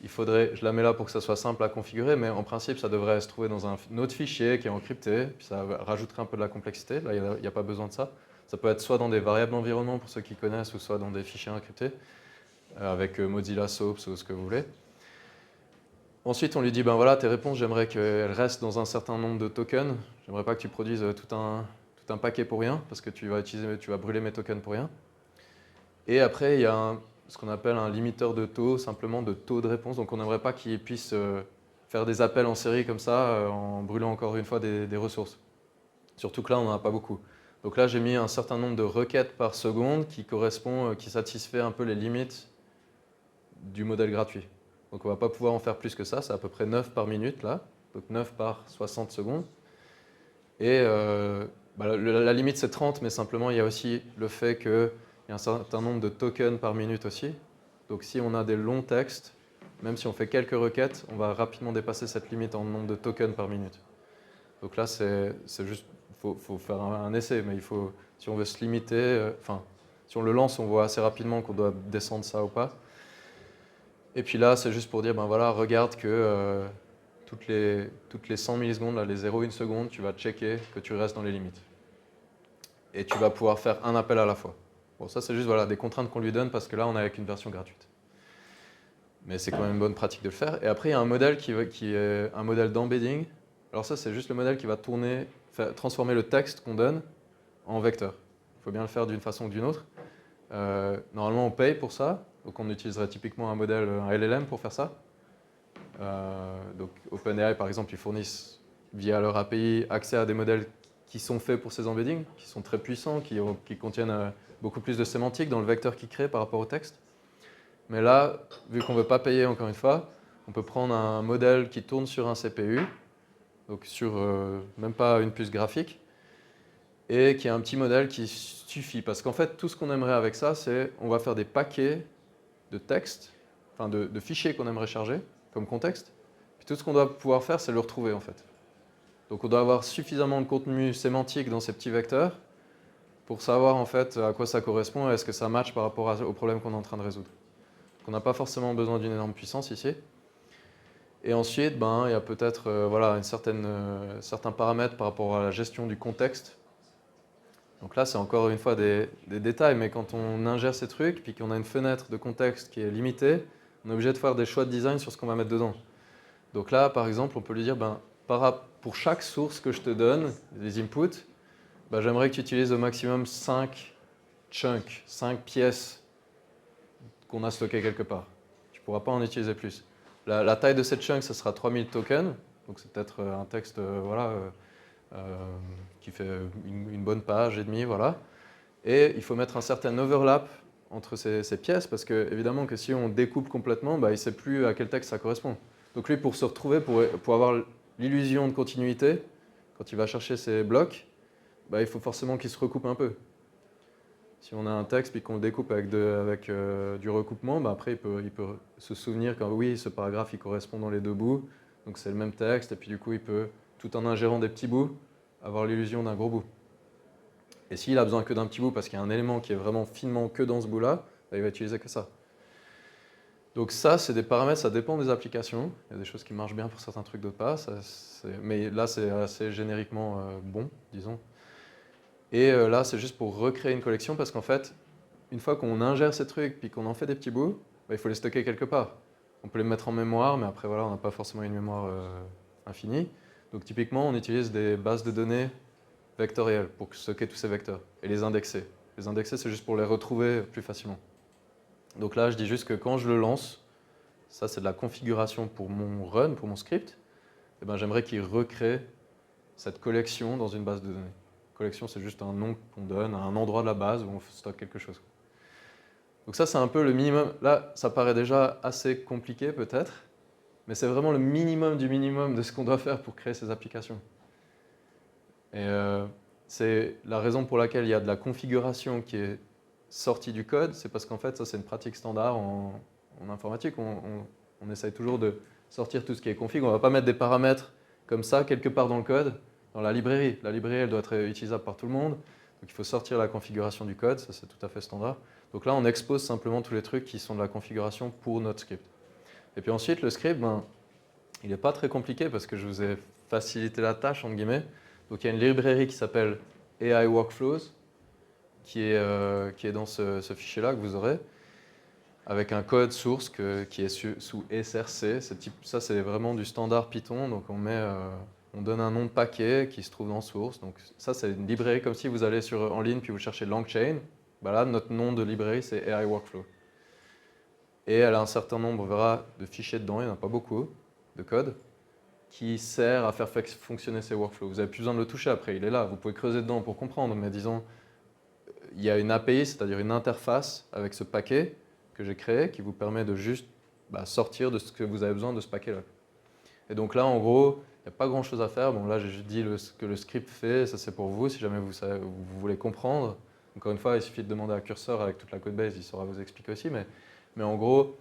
je la mets là pour que ça soit simple à configurer, mais en principe, ça devrait se trouver dans un autre fichier qui est encrypté, puis ça rajouterait un peu de la complexité. Là, il n'y a pas besoin de ça. Ça peut être soit dans des variables d'environnement pour ceux qui connaissent, ou soit dans des fichiers encryptés, avec Mozilla Soaps ou ce que vous voulez. Ensuite, on lui dit, voilà, tes réponses, j'aimerais qu'elles restent dans un certain nombre de tokens. J'aimerais pas que tu produises tout un paquet pour rien, parce que tu vas brûler mes tokens pour rien. Et après, il y a ce qu'on appelle un limiteur de taux, simplement de taux de réponse. Donc on n'aimerait pas qu'il puisse faire des appels en série comme ça, en brûlant encore une fois des ressources. Surtout que là, on n'en a pas beaucoup. Donc là, j'ai mis un certain nombre de requêtes par seconde qui satisfait un peu les limites du modèle gratuit. Donc on ne va pas pouvoir en faire plus que ça, c'est à peu près 9 par minute là, donc 9 par 60 secondes. Et la limite c'est 30, mais simplement il y a aussi le fait qu'il y a un certain nombre de tokens par minute aussi. Donc si on a des longs textes, même si on fait quelques requêtes, on va rapidement dépasser cette limite en nombre de tokens par minute. Donc là c'est juste, faut faire un essai, mais si on veut se limiter, si on le lance, on voit assez rapidement qu'on doit descendre ça ou pas. Et puis là, c'est juste pour dire, ben voilà, regarde que toutes les 100 millisecondes, là, les 0,1 seconde, tu vas checker que tu restes dans les limites. Et tu vas pouvoir faire un appel à la fois. Bon, ça, c'est juste voilà, des contraintes qu'on lui donne parce que là, on est avec une version gratuite. Mais c'est quand même une bonne pratique de le faire. Et après, il y a un modèle qui est un modèle d'embedding. Alors ça, c'est juste le modèle qui va transformer le texte qu'on donne en vecteur. Il faut bien le faire d'une façon ou d'une autre. Normalement, on paye pour ça. Donc on utiliserait typiquement un LLM pour faire ça. Donc OpenAI, par exemple, ils fournissent via leur API accès à des modèles qui sont faits pour ces embeddings, qui sont très puissants, qui contiennent beaucoup plus de sémantique dans le vecteur qu'ils créent par rapport au texte. Mais là, vu qu'on ne veut pas payer encore une fois, on peut prendre un modèle qui tourne sur un CPU, donc sur même pas une puce graphique, et qui est un petit modèle qui suffit. Parce qu'en fait, tout ce qu'on aimerait avec ça, c'est on va faire des paquets de texte, enfin de fichiers qu'on aimerait charger comme contexte. Puis tout ce qu'on doit pouvoir faire, c'est le retrouver en fait. Donc on doit avoir suffisamment de contenu sémantique dans ces petits vecteurs pour savoir en fait à quoi ça correspond et est-ce que ça match par rapport au problème qu'on est en train de résoudre. Donc on n'a pas forcément besoin d'une énorme puissance ici. Et ensuite, il y a peut-être certains paramètres par rapport à la gestion du contexte. Donc là, c'est encore une fois des détails, mais quand on ingère ces trucs, puis qu'on a une fenêtre de contexte qui est limitée, on est obligé de faire des choix de design sur ce qu'on va mettre dedans. Donc là, par exemple, on peut lui dire, pour chaque source que je te donne, les inputs, j'aimerais que tu utilises au maximum 5 chunks, 5 pièces qu'on a stockées quelque part. Tu ne pourras pas en utiliser plus. La taille de cette chunk, ce sera 3000 tokens, donc c'est peut-être un texte qui fait une bonne page et demie, voilà. Et il faut mettre un certain overlap entre ces pièces, parce que évidemment que si on découpe complètement, il ne sait plus à quel texte ça correspond. Donc lui, pour se retrouver, pour avoir l'illusion de continuité, quand il va chercher ces blocs, il faut forcément qu'il se recoupe un peu. Si on a un texte et qu'on le découpe avec du recoupement, après il peut se souvenir que oui, ce paragraphe il correspond dans les deux bouts, donc c'est le même texte, et puis du coup il peut, tout en ingérant des petits bouts, avoir l'illusion d'un gros bout. Et s'il a besoin que d'un petit bout parce qu'il y a un élément qui est vraiment finement que dans ce bout-là, il va utiliser que ça. Donc ça, c'est des paramètres, ça dépend des applications. Il y a des choses qui marchent bien pour certains trucs, d'autres pas. Mais là, c'est assez génériquement bon, disons. Et là, c'est juste pour recréer une collection parce qu'en fait, une fois qu'on ingère ces trucs puis qu'on en fait des petits bouts, il faut les stocker quelque part. On peut les mettre en mémoire, mais après, voilà, on n'a pas forcément une mémoire infinie. Donc typiquement, on utilise des bases de données vectorielles pour stocker tous ces vecteurs et les indexer. Les indexer, c'est juste pour les retrouver plus facilement. Donc là, je dis juste que quand je le lance, ça c'est de la configuration pour mon run, pour mon script, et j'aimerais qu'il recrée cette collection dans une base de données. Collection, c'est juste un nom qu'on donne à un endroit de la base où on stocke quelque chose. Donc ça, c'est un peu le minimum. Là, ça paraît déjà assez compliqué peut-être, mais c'est vraiment le minimum du minimum de ce qu'on doit faire pour créer ces applications. Et c'est la raison pour laquelle il y a de la configuration qui est sortie du code, c'est parce qu'en fait, ça c'est une pratique standard en informatique. On essaye toujours de sortir tout ce qui est config. On ne va pas mettre des paramètres comme ça quelque part dans le code, dans la librairie. La librairie, elle doit être utilisable par tout le monde. Donc il faut sortir la configuration du code, ça c'est tout à fait standard. Donc là, on expose simplement tous les trucs qui sont de la configuration pour notre script. Et puis ensuite, le script, il n'est pas très compliqué parce que je vous ai facilité la tâche, entre guillemets. Donc il y a une librairie qui s'appelle AI Workflows, qui est dans ce fichier-là que vous aurez, avec un code source qui est sous SRC. Ça, c'est vraiment du standard Python. Donc on donne un nom de paquet qui se trouve dans source. Donc ça, c'est une librairie comme si vous allez en ligne puis vous cherchez LangChain. Là, notre nom de librairie, c'est AI Workflow. Et elle a un certain nombre, on verra, de fichiers dedans. Il n'y en a pas beaucoup de code. qui sert à faire fonctionner ces workflows. Vous n'avez plus besoin de le toucher après, il est là. Vous pouvez creuser dedans pour comprendre, mais disons, il y a une API, c'est-à-dire une interface avec ce paquet que j'ai créé qui vous permet de juste sortir de ce que vous avez besoin de ce paquet-là. Et donc là, en gros, il n'y a pas grand-chose à faire. Bon, là, j'ai juste dit ce que le script fait, ça c'est pour vous, si jamais vous voulez comprendre. Encore une fois, il suffit de demander à Cursor avec toute la codebase, il saura vous expliquer aussi. Mais en gros,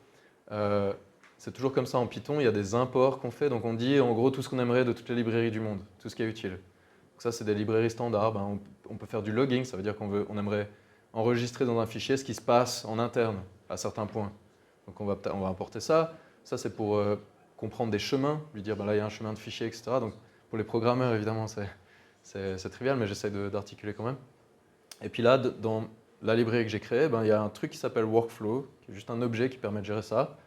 c'est toujours comme ça en Python, il y a des imports qu'on fait. Donc on dit en gros tout ce qu'on aimerait de toutes les librairies du monde, tout ce qui est utile. Donc ça, c'est des librairies standards. On peut faire du logging, ça veut dire qu'on aimerait enregistrer dans un fichier ce qui se passe en interne à certains points. Donc on va importer ça. Ça, c'est pour comprendre des chemins, lui dire là, il y a un chemin de fichier, etc. Donc pour les programmeurs, évidemment, c'est trivial, mais j'essaie d'articuler quand même. Et puis là, dans la librairie que j'ai créée, il y a un truc qui s'appelle Workflow, qui est juste un objet qui permet de gérer ça.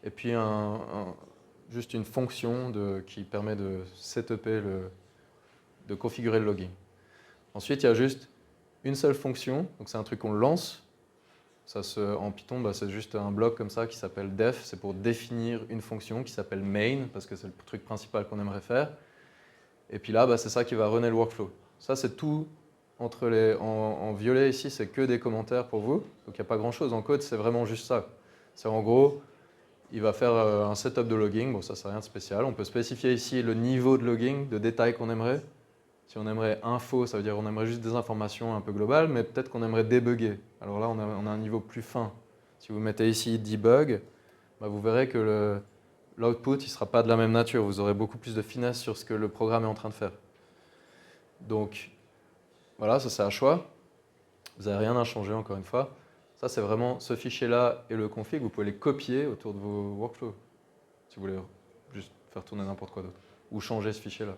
Et puis juste une fonction qui permet de setuper, de configurer le logging. Ensuite, il y a juste une seule fonction, donc c'est un truc qu'on lance. En Python, c'est juste un bloc comme ça qui s'appelle def, c'est pour définir une fonction qui s'appelle main, parce que c'est le truc principal qu'on aimerait faire. Et puis là, c'est ça qui va runner le workflow. Ça, c'est tout en violet ici, c'est que des commentaires pour vous. Donc il n'y a pas grand-chose en code, c'est vraiment juste ça. C'est en gros, il va faire un setup de logging, bon ça c'est rien de spécial. On peut spécifier ici le niveau de logging, de détail qu'on aimerait. Si on aimerait info, ça veut dire qu'on aimerait juste des informations un peu globales, mais peut-être qu'on aimerait débugger. Alors là, on a un niveau plus fin. Si vous mettez ici debug, vous verrez que l'output ne sera pas de la même nature. Vous aurez beaucoup plus de finesse sur ce que le programme est en train de faire. Donc voilà, ça c'est à choix. Vous n'avez rien à changer encore une fois. Ça c'est vraiment ce fichier-là et le config. Vous pouvez les copier autour de vos workflows. Si vous voulez juste faire tourner n'importe quoi d'autre. Ou changer ce fichier-là.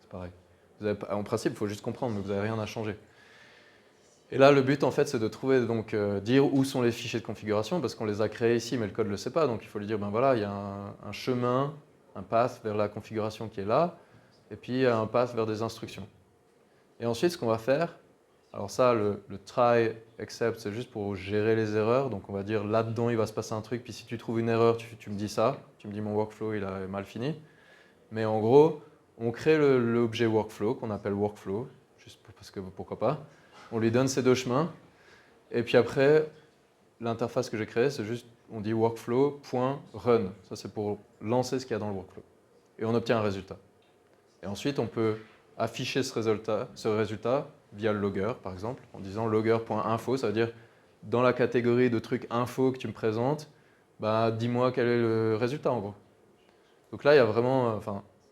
C'est pareil. En principe, il faut juste comprendre, mais vous n'avez rien à changer. Et là, le but, en fait, c'est de trouver, donc, dire où sont les fichiers de configuration, parce qu'on les a créés ici, mais le code ne le sait pas. Donc, il faut lui dire, voilà, il y a un chemin, un path vers la configuration qui est là, et puis il y a un path vers des instructions. Et ensuite, ce qu'on va faire, alors ça, le try, except, c'est juste pour gérer les erreurs. Donc, on va dire, là-dedans, il va se passer un truc, puis si tu trouves une erreur, tu me dis ça. Tu me dis, mon workflow, il a mal fini. Mais en gros, on crée l'objet workflow qu'on appelle workflow, juste parce que pourquoi pas. On lui donne ces deux chemins. Et puis après, l'interface que j'ai créée, c'est juste, on dit workflow.run. Ça, c'est pour lancer ce qu'il y a dans le workflow. Et on obtient un résultat. Et ensuite, on peut afficher ce résultat via le logger, par exemple, en disant logger.info. Ça veut dire, dans la catégorie de trucs info que tu me présentes, dis-moi quel est le résultat, en gros. Donc là, il y a vraiment,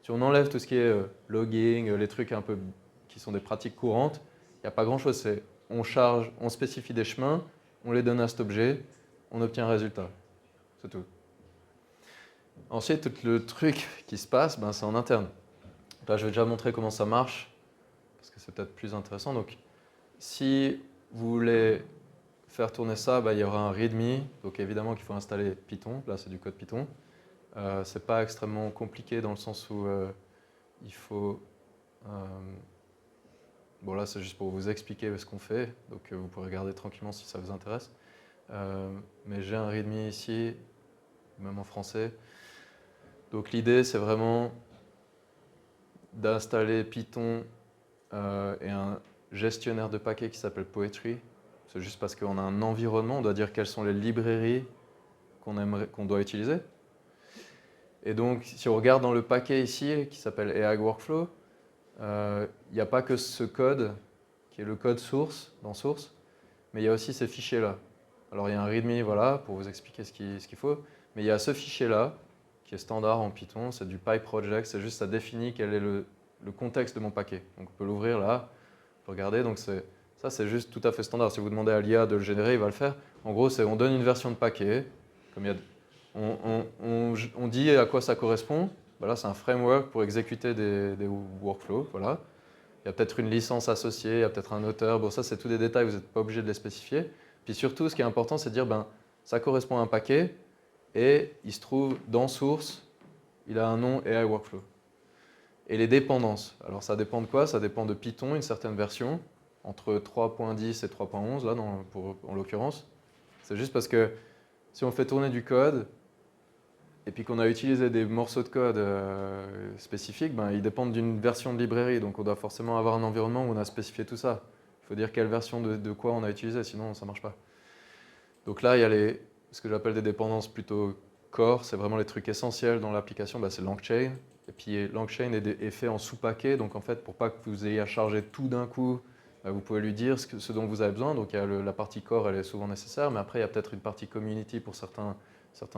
si on enlève tout ce qui est logging, les trucs un peu qui sont des pratiques courantes, il n'y a pas grand-chose. On spécifie des chemins, on les donne à cet objet, on obtient un résultat. C'est tout. Ensuite, tout le truc qui se passe, c'est en interne. Là, je vais déjà montrer comment ça marche, parce que c'est peut-être plus intéressant. Donc, si vous voulez faire tourner ça, il y aura un README. Donc, évidemment qu'il faut installer Python. Là, c'est du code Python. C'est pas extrêmement compliqué dans le sens où il faut... bon là c'est juste pour vous expliquer ce qu'on fait, donc vous pourrez regarder tranquillement si ça vous intéresse. Mais j'ai un readme ici, même en français. Donc l'idée c'est vraiment d'installer Python et un gestionnaire de paquets qui s'appelle Poetry. C'est juste parce qu'on a un environnement, on doit dire quelles sont les librairies qu'on doit utiliser. Et donc, si on regarde dans le paquet ici, qui s'appelle AI Workflow, il n'y a pas que ce code, qui est le code source, dans source, mais il y a aussi ces fichiers-là. Alors, il y a un README, voilà, pour vous expliquer ce qu'il faut, mais il y a ce fichier-là, qui est standard en Python, c'est du PyProject, c'est juste, ça définit quel est le contexte de mon paquet. Donc, on peut l'ouvrir là, on peut regarder, donc ça, c'est juste tout à fait standard. Si vous demandez à l'IA de le générer, il va le faire. En gros, on donne une version de paquet, comme il y a... On dit à quoi ça correspond. Là, c'est un framework pour exécuter des workflows. Voilà. Il y a peut-être une licence associée, il y a peut-être un auteur. Bon, ça, c'est tous des détails, vous n'êtes pas obligé de les spécifier. Puis surtout, ce qui est important, c'est de dire ça correspond à un paquet et il se trouve dans source, il a un nom AI Workflow. Et les dépendances. Alors, ça dépend de quoi? Ça dépend de Python, une certaine version, entre 3.10 et 3.11, là, en l'occurrence. C'est juste parce que si on fait tourner du code, et puis qu'on a utilisé des morceaux de code spécifiques, ben, ils dépendent d'une version de librairie. Donc on doit forcément avoir un environnement où on a spécifié tout ça. Il faut dire quelle version de quoi on a utilisé, sinon ça ne marche pas. Donc là, il y a ce que j'appelle des dépendances plutôt core, c'est vraiment les trucs essentiels dans l'application, c'est LangChain. Et puis LangChain est fait en sous-paquet, donc en fait, pour pas que vous ayez à charger tout d'un coup, vous pouvez lui dire ce dont vous avez besoin. Donc il y a la partie core, elle est souvent nécessaire, mais après, il y a peut-être une partie community pour certains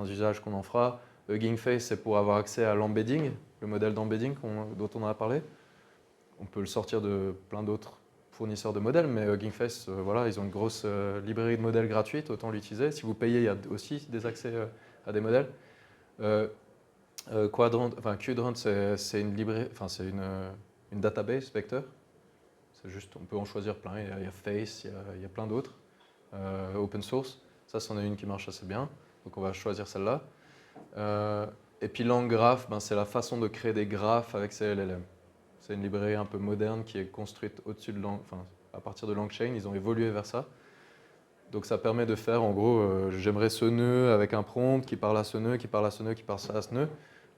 usages qu'on en fera. Hugging Face, c'est pour avoir accès à l'embedding, le modèle d'embedding dont on a parlé. On peut le sortir de plein d'autres fournisseurs de modèles, mais Hugging Face, voilà, ils ont une grosse librairie de modèles gratuite, autant l'utiliser. Si vous payez, il y a aussi des accès à des modèles. Qdrant, c'est une librairie, c'est une database vecteur. C'est juste, on peut en choisir plein. Il y a Face, il y a plein d'autres. Open source, ça, c'en est une qui marche assez bien. Donc on va choisir celle-là. Et puis LangGraph, c'est la façon de créer des graphes avec ces LLM. C'est une librairie un peu moderne qui est construite au-dessus de à partir de LangChain. Ils ont évolué vers ça. Donc ça permet de faire, en gros, j'aimerais ce nœud avec un prompt qui parle à ce nœud, qui parle à ce nœud, qui parle à ce nœud.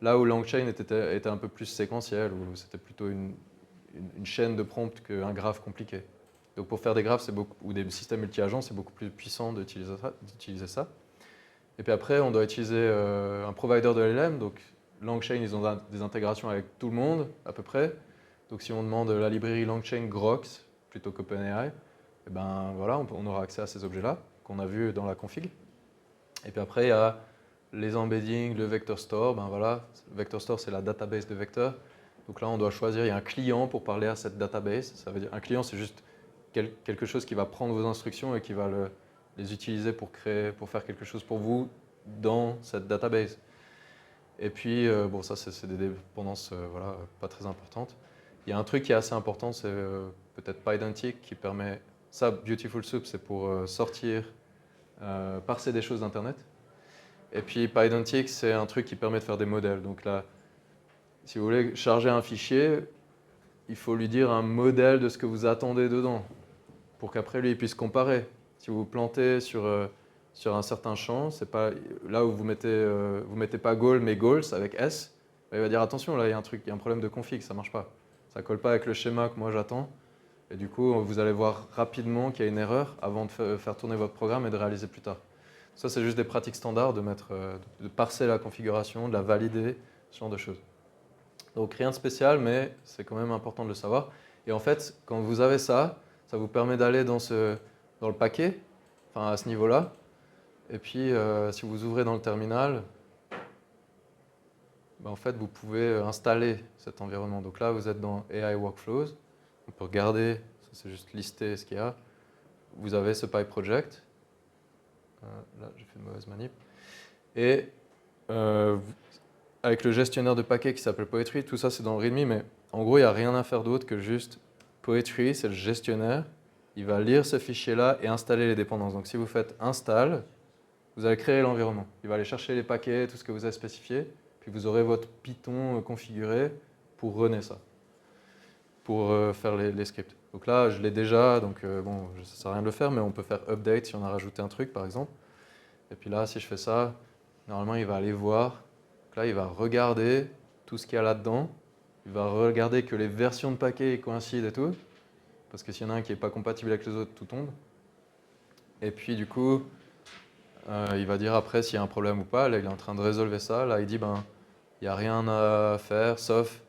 Là où LangChain était un peu plus séquentiel, où c'était plutôt une chaîne de prompts qu'un graphe compliqué. Donc pour faire des graphes ou des systèmes multi-agents, c'est beaucoup plus puissant d'utiliser ça. Et puis après, on doit utiliser un provider de LLM. Donc LangChain, ils ont des intégrations avec tout le monde, à peu près. Donc si on demande la librairie LangChain Grox plutôt qu'OpenAI, et ben voilà, on aura accès à ces objets-là qu'on a vus dans la config. Et puis après, il y a les embeddings, le vector store. Ben voilà, le vector store, c'est la database de vecteurs. Donc là, on doit choisir, il y a un client pour parler à cette database. Ça veut dire, un client, c'est juste quelque chose qui va prendre vos instructions et qui va les utiliser pour faire quelque chose pour vous dans cette database. Et puis, bon, ça, c'est des dépendances voilà, pas très importantes. Il y a un truc qui est assez important, c'est peut-être Pydantic qui permet... Ça, Beautiful Soup, c'est pour sortir, parser des choses d'Internet. Et puis Pydantic, c'est un truc qui permet de faire des modèles. Donc là, si vous voulez charger un fichier, il faut lui dire un modèle de ce que vous attendez dedans, pour qu'après lui il puisse comparer. Si vous vous plantez sur un certain champ, c'est pas là où vous mettez pas goal mais goals avec S, il va dire attention, là il y a un problème de config, ça marche pas. Ça colle pas avec le schéma que moi j'attends. Et du coup, vous allez voir rapidement qu'il y a une erreur avant de faire tourner votre programme et de réaliser plus tard. Ça, c'est juste des pratiques standards de parser la configuration, de la valider, ce genre de choses. Donc rien de spécial, mais c'est quand même important de le savoir. Et en fait, quand vous avez ça, ça vous permet d'aller dans le paquet, enfin à ce niveau-là. Et puis, si vous ouvrez dans le terminal, en fait, vous pouvez installer cet environnement. Donc là, vous êtes dans AI Workflows. On peut regarder, c'est juste lister ce qu'il y a. Vous avez ce PyProject. Là, j'ai fait une mauvaise manip. Et avec le gestionnaire de paquets qui s'appelle Poetry, tout ça c'est dans le README, mais en gros, il n'y a rien à faire d'autre que juste Poetry, c'est le gestionnaire. Il va lire ce fichier-là et installer les dépendances. Donc si vous faites install, vous allez créer l'environnement. Il va aller chercher les paquets, tout ce que vous avez spécifié, puis vous aurez votre Python configuré pour runner ça, pour faire les scripts. Donc là, je l'ai déjà, donc bon, ça ne sert à rien de le faire, mais on peut faire update si on a rajouté un truc, par exemple. Et puis là, si je fais ça, normalement, il va aller voir. Donc là, il va regarder tout ce qu'il y a là-dedans. Il va regarder que les versions de paquets coïncident et tout. Parce que s'il y en a un qui n'est pas compatible avec les autres, tout tombe. Et puis du coup, il va dire après s'il y a un problème ou pas. Là, il est en train de résolver ça. Là, il dit, il n'y a rien à faire, sauf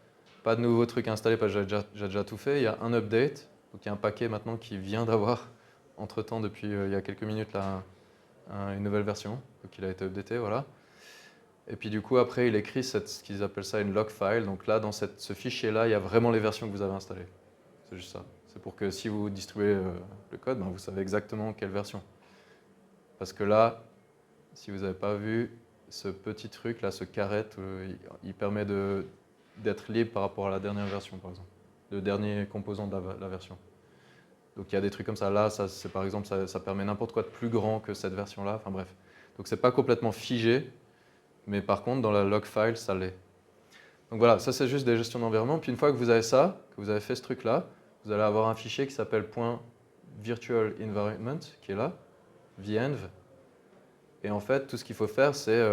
pas de nouveaux trucs installés parce que j'ai déjà tout fait. Il y a un update. Donc il y a un paquet maintenant qui vient d'avoir, entre-temps, depuis il y a quelques minutes, là, une nouvelle version. Donc il a été updaté, voilà. Et puis du coup, après, il écrit ce qu'ils appellent ça une log file. Donc là, dans ce fichier-là, il y a vraiment les versions que vous avez installées. C'est juste ça. C'est pour que si vous distribuez le code, vous savez exactement quelle version. Parce que là, si vous n'avez pas vu, ce petit truc, là, ce caret, il permet d'être libre par rapport à la dernière version, par exemple. Le dernier composant de la version. Donc il y a des trucs comme ça. Là, par exemple, ça permet n'importe quoi de plus grand que cette version-là. Enfin bref. Donc c'est pas complètement figé. Mais par contre, dans la log file, ça l'est. Donc voilà, ça c'est juste des gestions d'environnement. Puis une fois que vous avez ça, que vous avez fait ce truc-là, vous allez avoir un fichier qui s'appelle .virtual environment, qui est là, venv. Et en fait, tout ce qu'il faut faire, c'est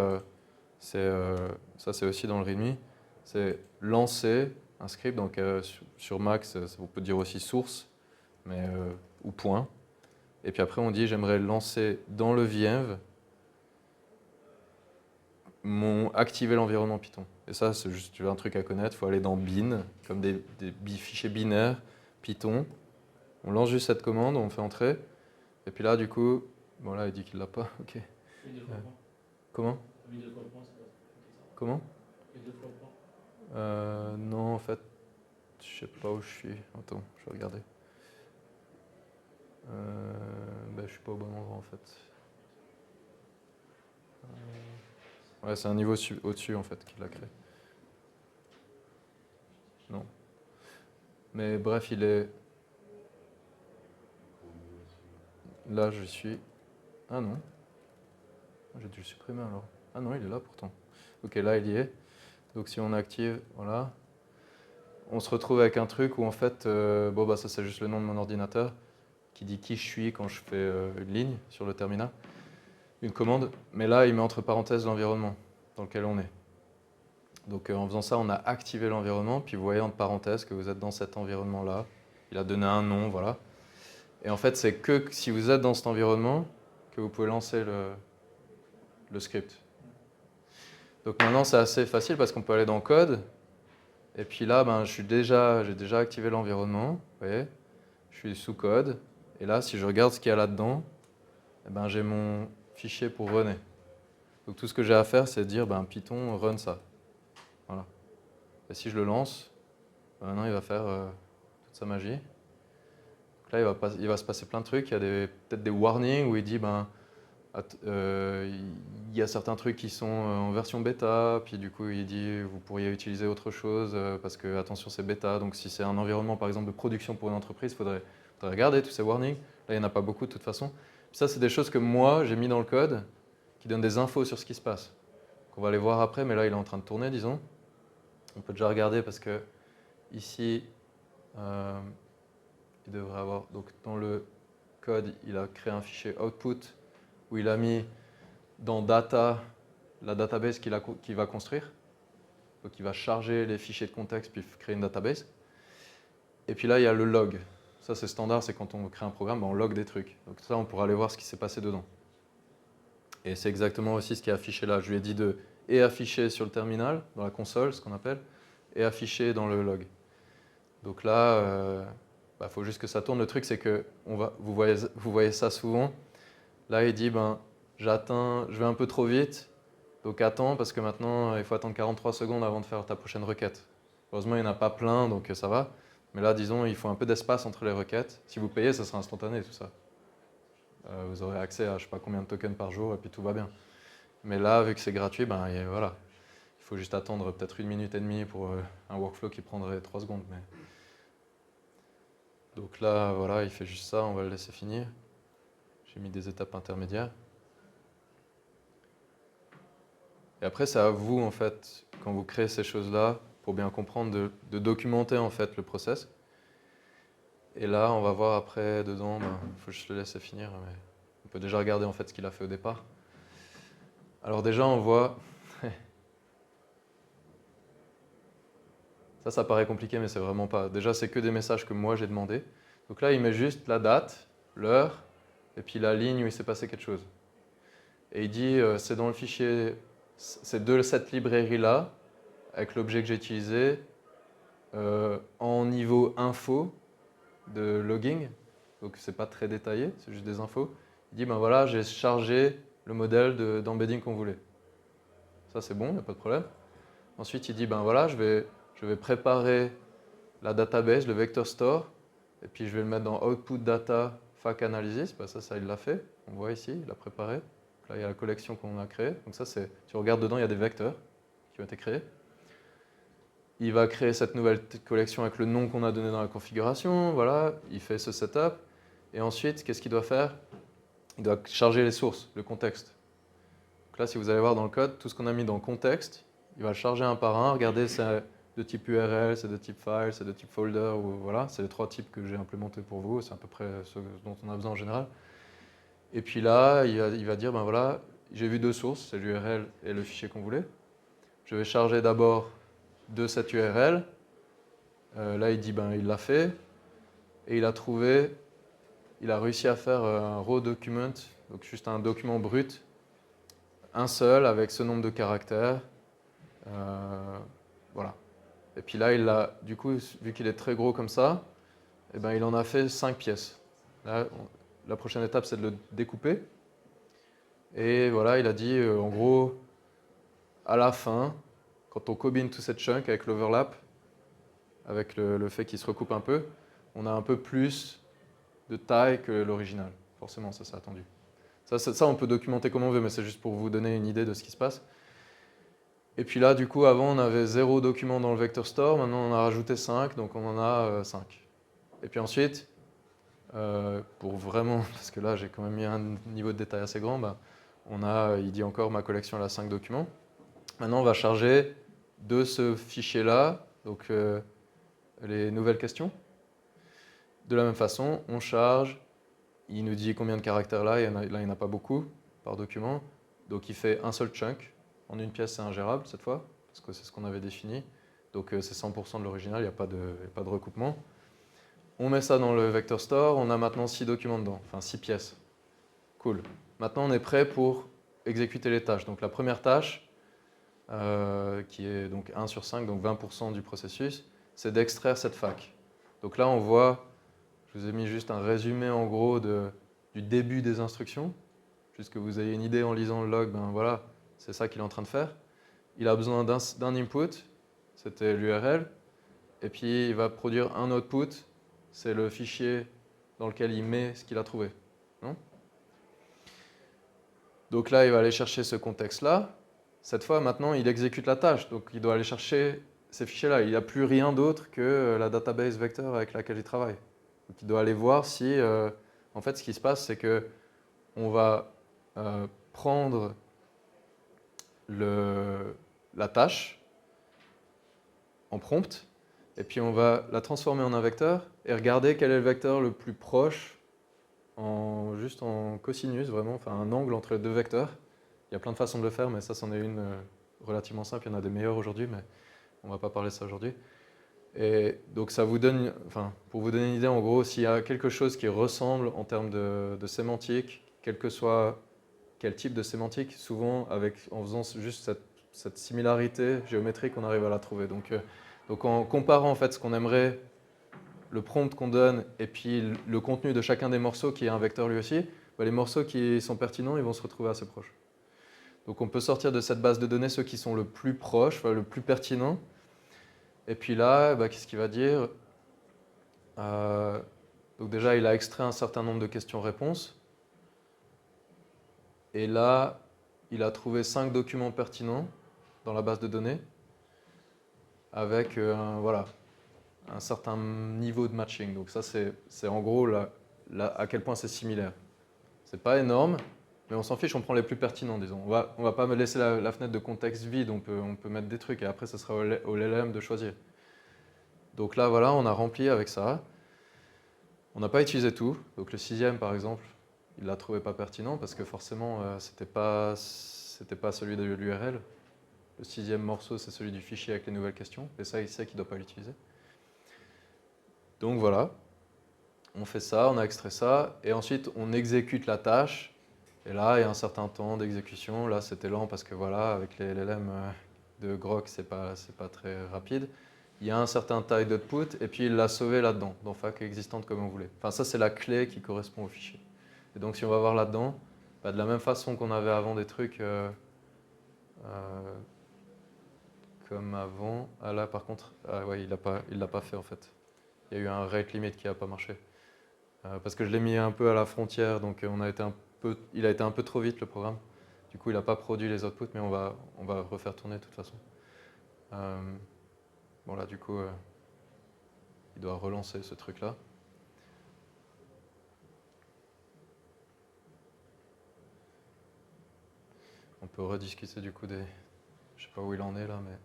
Ça c'est aussi dans le README, c'est lancer un script, donc sur Mac, on peut dire aussi source, ou point. Et puis après on dit j'aimerais lancer dans le VM activer l'environnement Python. Et ça c'est juste un truc à connaître, il faut aller dans bin, comme des fichiers binaires, Python. On lance juste cette commande, on fait entrer. Et puis là du coup, bon là il dit qu'il l'a pas, ok. Comment? Comment? Non, en fait, je sais pas où je suis. Attends, je vais regarder. Je suis pas au bon endroit en fait. Ouais, c'est un niveau au-dessus en fait qu'il a créé. Non. Mais bref, il est. Là, je suis. Ah non. J'ai dû le supprimer alors. Ah non, il est là pourtant. Ok, là, il y est. Donc si on active, voilà. On se retrouve avec un truc où en fait, ça c'est juste le nom de mon ordinateur qui dit qui je suis quand je fais une ligne sur le terminal, une commande. Mais là, il met entre parenthèses l'environnement dans lequel on est. Donc en faisant ça, on a activé l'environnement, puis vous voyez entre parenthèses que vous êtes dans cet environnement-là. Il a donné un nom, voilà. Et en fait, c'est que si vous êtes dans cet environnement que vous pouvez lancer le script. Donc maintenant, c'est assez facile parce qu'on peut aller dans code. Et puis là, j'ai déjà activé l'environnement. Vous voyez, je suis sous code. Et là, si je regarde ce qu'il y a là-dedans, j'ai mon fichier pour runner. Donc tout ce que j'ai à faire, c'est dire Python run ça. Voilà. Et si je le lance, maintenant il va faire toute sa magie. Donc là, il va se passer plein de trucs. Il y a peut-être des warnings où il dit il y a certains trucs qui sont en version bêta, puis du coup il dit vous pourriez utiliser autre chose parce que attention c'est bêta, donc si c'est un environnement par exemple de production pour une entreprise, il faudrait regarder tous ces warnings. Là il n'y en a pas beaucoup de toute façon. Puis ça c'est des choses que moi j'ai mis dans le code qui donnent des infos sur ce qui se passe. Donc, on va les voir après, mais là il est en train de tourner disons. On peut déjà regarder parce que ici il devrait avoir, donc dans le code il a créé un fichier output où il a mis dans data, la database qu'il va construire. Donc il va charger les fichiers de contexte puis créer une database. Et puis là, il y a le log. Ça, c'est standard, c'est quand on crée un programme, on log des trucs. Donc ça, on pourra aller voir ce qui s'est passé dedans. Et c'est exactement aussi ce qui est affiché là. Je lui ai dit de afficher sur le terminal, dans la console, ce qu'on appelle, et afficher dans le log. Donc là, faut juste que ça tourne. Le truc, c'est que vous voyez ça souvent. Là, il dit, je vais un peu trop vite, donc attends, parce que maintenant, il faut attendre 43 secondes avant de faire ta prochaine requête. Heureusement, il n'y en a pas plein, donc ça va. Mais là, disons, il faut un peu d'espace entre les requêtes. Si vous payez, ça sera instantané, tout ça. Vous aurez accès à je ne sais pas combien de tokens par jour, et puis tout va bien. Mais là, vu que c'est gratuit, voilà. Il faut juste attendre peut-être 1 minute et demie pour un workflow qui prendrait 3 secondes. Donc là, voilà, il fait juste ça, on va le laisser finir. J'ai mis des étapes intermédiaires. Et après, c'est à vous, en fait, quand vous créez ces choses-là, pour bien comprendre, de documenter, en fait, le process. Et là, on va voir après, dedans, il faut juste le laisser finir, mais on peut déjà regarder, en fait, ce qu'il a fait au départ. Alors déjà, on voit... ça paraît compliqué, mais c'est vraiment pas. Déjà, c'est que des messages que moi, j'ai demandé. Donc là, il met juste la date, l'heure, et puis la ligne où il s'est passé quelque chose. Et il dit, c'est dans le fichier, c'est de cette librairie-là, avec l'objet que j'ai utilisé, en niveau info de logging. Donc c'est pas très détaillé, c'est juste des infos. Il dit, voilà, j'ai chargé le modèle d'embedding qu'on voulait. Ça c'est bon, il n'y a pas de problème. Ensuite, il dit, voilà, je vais préparer la database, le vector store, et puis je vais le mettre dans output data fac analysis. Ça il l'a fait. On voit ici, il a préparé. Donc là, il y a la collection qu'on a créée. Donc ça, tu regardes dedans, il y a des vecteurs qui ont été créés. Il va créer cette nouvelle collection avec le nom qu'on a donné dans la configuration. Voilà, il fait ce setup. Et ensuite, qu'est-ce qu'il doit faire? Il doit charger les sources, le contexte. Donc là, si vous allez voir dans le code, tout ce qu'on a mis dans le contexte, il va le charger un par un. Regardez, c'est de type URL, c'est de type file, c'est de type folder. Voilà, c'est les 3 types que j'ai implémentés pour vous. C'est à peu près ce dont on a besoin en général. Et puis là, il va dire, voilà, j'ai vu deux sources, c'est l'URL et le fichier qu'on voulait. Je vais charger d'abord de cette URL. Là, il dit il l'a fait. Et il a réussi à faire un raw document, donc juste un document brut, un seul avec ce nombre de caractères. Voilà. Et puis là, du coup, vu qu'il est très gros comme ça, il en a fait 5 pièces. Là, la prochaine étape, c'est de le découper. Et voilà, il a dit, en gros, à la fin, quand on combine tout cette chunk avec l'overlap, avec le fait qu'il se recoupe un peu, on a un peu plus de taille que l'original. Forcément, ça c'est attendu. Ça, on peut documenter comme on veut, mais c'est juste pour vous donner une idée de ce qui se passe. Et puis là, du coup, avant, on avait 0 document dans le vector store. Maintenant, on a rajouté 5, donc on en a 5. Et puis ensuite, pour vraiment, parce que là, j'ai quand même mis un niveau de détail assez grand, il dit encore ma collection elle a 5 documents. Maintenant, on va charger de ce fichier-là, donc les nouvelles questions. De la même façon, on charge, il nous dit combien de caractères là, il n'y en a pas beaucoup par document. Donc il fait un seul chunk. En une pièce, c'est ingérable cette fois, parce que c'est ce qu'on avait défini. Donc c'est 100% de l'original, il n'y a pas de recoupement. On met ça dans le vector store, on a maintenant 6 documents dedans, enfin 6 pièces. Cool. Maintenant, on est prêt pour exécuter les tâches. Donc la première tâche, qui est donc 1 sur 5, donc 20% du processus, c'est d'extraire cette fac. Donc là, on voit, je vous ai mis juste un résumé en gros du début des instructions, juste que vous ayez une idée en lisant le log, voilà, c'est ça qu'il est en train de faire. Il a besoin d'un input, c'était l'URL, et puis il va produire un output, c'est le fichier dans lequel il met ce qu'il a trouvé. Non ? Donc là, il va aller chercher ce contexte-là. Cette fois, maintenant, il exécute la tâche. Donc il doit aller chercher ces fichiers-là. Il n'y a plus rien d'autre que la database vector avec laquelle il travaille. Donc il doit aller voir si, en fait, ce qui se passe, c'est que on va prendre la tâche en prompt, et puis on va la transformer en un vecteur et regarder quel est le vecteur le plus proche, juste en cosinus, vraiment, enfin un angle entre les deux vecteurs. Il y a plein de façons de le faire, mais ça, c'en est une relativement simple. Il y en a des meilleures aujourd'hui, mais on ne va pas parler de ça aujourd'hui. Et donc ça vous donne, enfin, pour vous donner une idée, en gros, s'il y a quelque chose qui ressemble en termes de sémantique, quel que soit quel type de sémantique, souvent en faisant juste cette similarité géométrique, on arrive à la trouver. Donc en comparant en fait ce qu'on aimerait, le prompt qu'on donne, et puis le contenu de chacun des morceaux qui est un vecteur lui aussi, les morceaux qui sont pertinents, ils vont se retrouver assez proches. Donc on peut sortir de cette base de données ceux qui sont le plus proches, le plus pertinent. Et puis là, qu'est-ce qu'il va dire ? Donc déjà, il a extrait un certain nombre de questions-réponses. Et là, il a trouvé 5 documents pertinents dans la base de données avec un certain niveau de matching. Donc ça, c'est en gros à quel point c'est similaire. C'est pas énorme, mais on s'en fiche, on prend les plus pertinents, disons. On va pas me laisser la fenêtre de contexte vide, on peut mettre des trucs et après, ça sera au LLM de choisir. Donc là, voilà, on a rempli avec ça. On n'a pas utilisé tout. Donc le 6e, par exemple, il ne l'a trouvé pas pertinent parce que forcément, c'était pas celui de l'URL. Le 6e morceau, c'est celui du fichier avec les nouvelles questions. Et ça, il sait qu'il ne doit pas l'utiliser. Donc voilà, on fait ça, on a extrait ça. Et ensuite, on exécute la tâche. Et là, il y a un certain temps d'exécution. Là, c'était lent parce que voilà, avec les LLM de Grok, c'est pas très rapide. Il y a un certain taille d'output, et puis il l'a sauvé là-dedans, dans fac existante comme on voulait. Enfin, ça, c'est la clé qui correspond au fichier. Et donc, si on va voir là-dedans, de la même façon qu'on avait avant des trucs comme avant. Ah là, par contre, ouais, il l'a pas fait en fait. Il y a eu un rate limit qui n'a pas marché. Parce que je l'ai mis un peu à la frontière, donc il a été un peu trop vite le programme. Du coup, il n'a pas produit les outputs, mais on va refaire tourner de toute façon. Bon là, du coup, il doit relancer ce truc-là. On peut rediscuter du coup des... Je sais pas où il en est là, mais...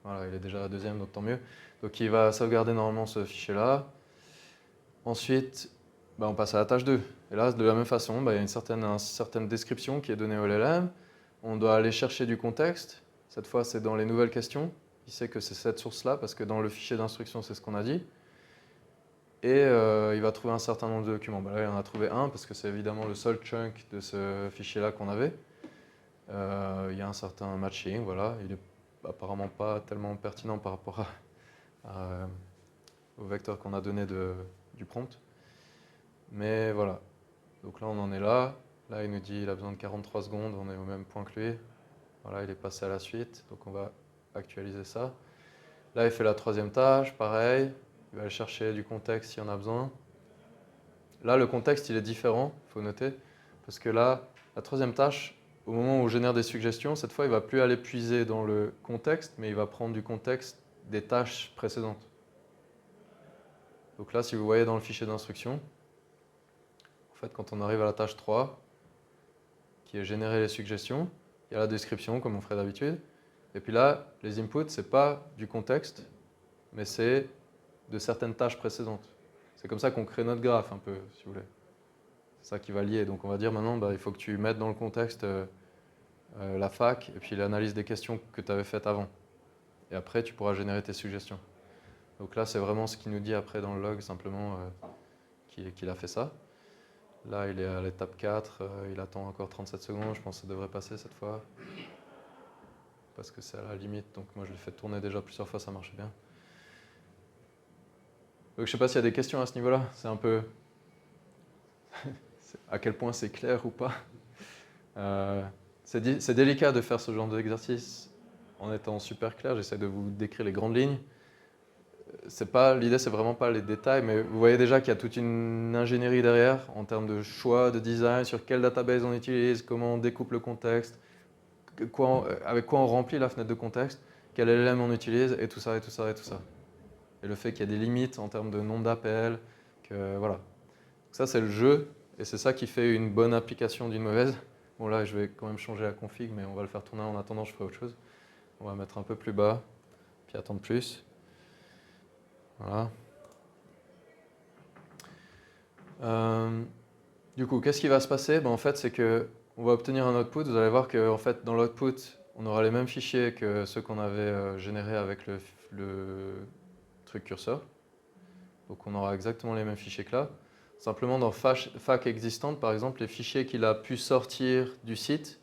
Voilà, il est déjà à la 2e, donc tant mieux. Donc il va sauvegarder normalement ce fichier-là. Ensuite, on passe à la tâche 2. Et là, de la même façon, il y a une certaine description qui est donnée au LLM. On doit aller chercher du contexte. Cette fois, c'est dans les nouvelles questions. Il sait que c'est cette source-là, parce que dans le fichier d'instruction, c'est ce qu'on a dit. Et il va trouver un certain nombre de documents. Là, il en a trouvé un, parce que c'est évidemment le seul chunk de ce fichier-là qu'on avait. Il y a un certain matching, voilà. Il n'est apparemment pas tellement pertinent par rapport au vecteur qu'on a donné du prompt. Mais voilà. Donc là, on en est là. Là, il nous dit qu'il a besoin de 43 secondes. On est au même point que lui. Voilà, il est passé à la suite. Donc on va actualiser ça. Là, il fait la troisième tâche. Pareil. Il va aller chercher du contexte s'il y en a besoin. Là, le contexte, il est différent, il faut noter. Parce que là, la troisième tâche, au moment où on génère des suggestions, cette fois, il ne va plus aller puiser dans le contexte, mais il va prendre du contexte des tâches précédentes. Donc là, si vous voyez dans le fichier d'instruction, en fait, quand on arrive à la tâche 3, qui est générer les suggestions, il y a la description, comme on ferait d'habitude. Et puis là, les inputs, ce n'est pas du contexte, mais c'est de certaines tâches précédentes. C'est comme ça qu'on crée notre graphe, un peu, si vous voulez. C'est ça qui va lier. Donc on va dire maintenant, il faut que tu mettes dans le contexte la fac et puis l'analyse des questions que tu avais faites avant. Et après, tu pourras générer tes suggestions. Donc là, c'est vraiment ce qu'il nous dit après dans le log, simplement qu'il a fait ça. Là, il est à l'étape 4, il attend encore 37 secondes, je pense que ça devrait passer cette fois. Parce que c'est à la limite, donc moi je l'ai fait tourner déjà plusieurs fois, ça marchait bien. Donc je ne sais pas s'il y a des questions à ce niveau-là, c'est un peu... à quel point c'est clair ou pas. C'est délicat de faire ce genre d'exercice en étant super clair, j'essaie de vous décrire les grandes lignes. L'idée, c'est vraiment pas les détails, mais vous voyez déjà qu'il y a toute une ingénierie derrière en termes de choix, de design, sur quelle database on utilise, comment on découpe le contexte, avec quoi on remplit la fenêtre de contexte, quel LLM on utilise, et tout ça, et tout ça, et tout ça. Et le fait qu'il y a des limites en termes de nombre d'appels, que voilà. Ça, c'est le jeu, et c'est ça qui fait une bonne application d'une mauvaise. Bon, là, je vais quand même changer la config, mais on va le faire tourner. En attendant, je ferai autre chose. On va mettre un peu plus bas, puis attendre plus. Voilà. Du coup, qu'est-ce qui va se passer? En fait, c'est qu'on va obtenir un output. Vous allez voir que en fait, dans l'output, on aura les mêmes fichiers que ceux qu'on avait générés avec le truc curseur. Donc on aura exactement les mêmes fichiers que là. Simplement, dans fac existante, par exemple, les fichiers qu'il a pu sortir du site,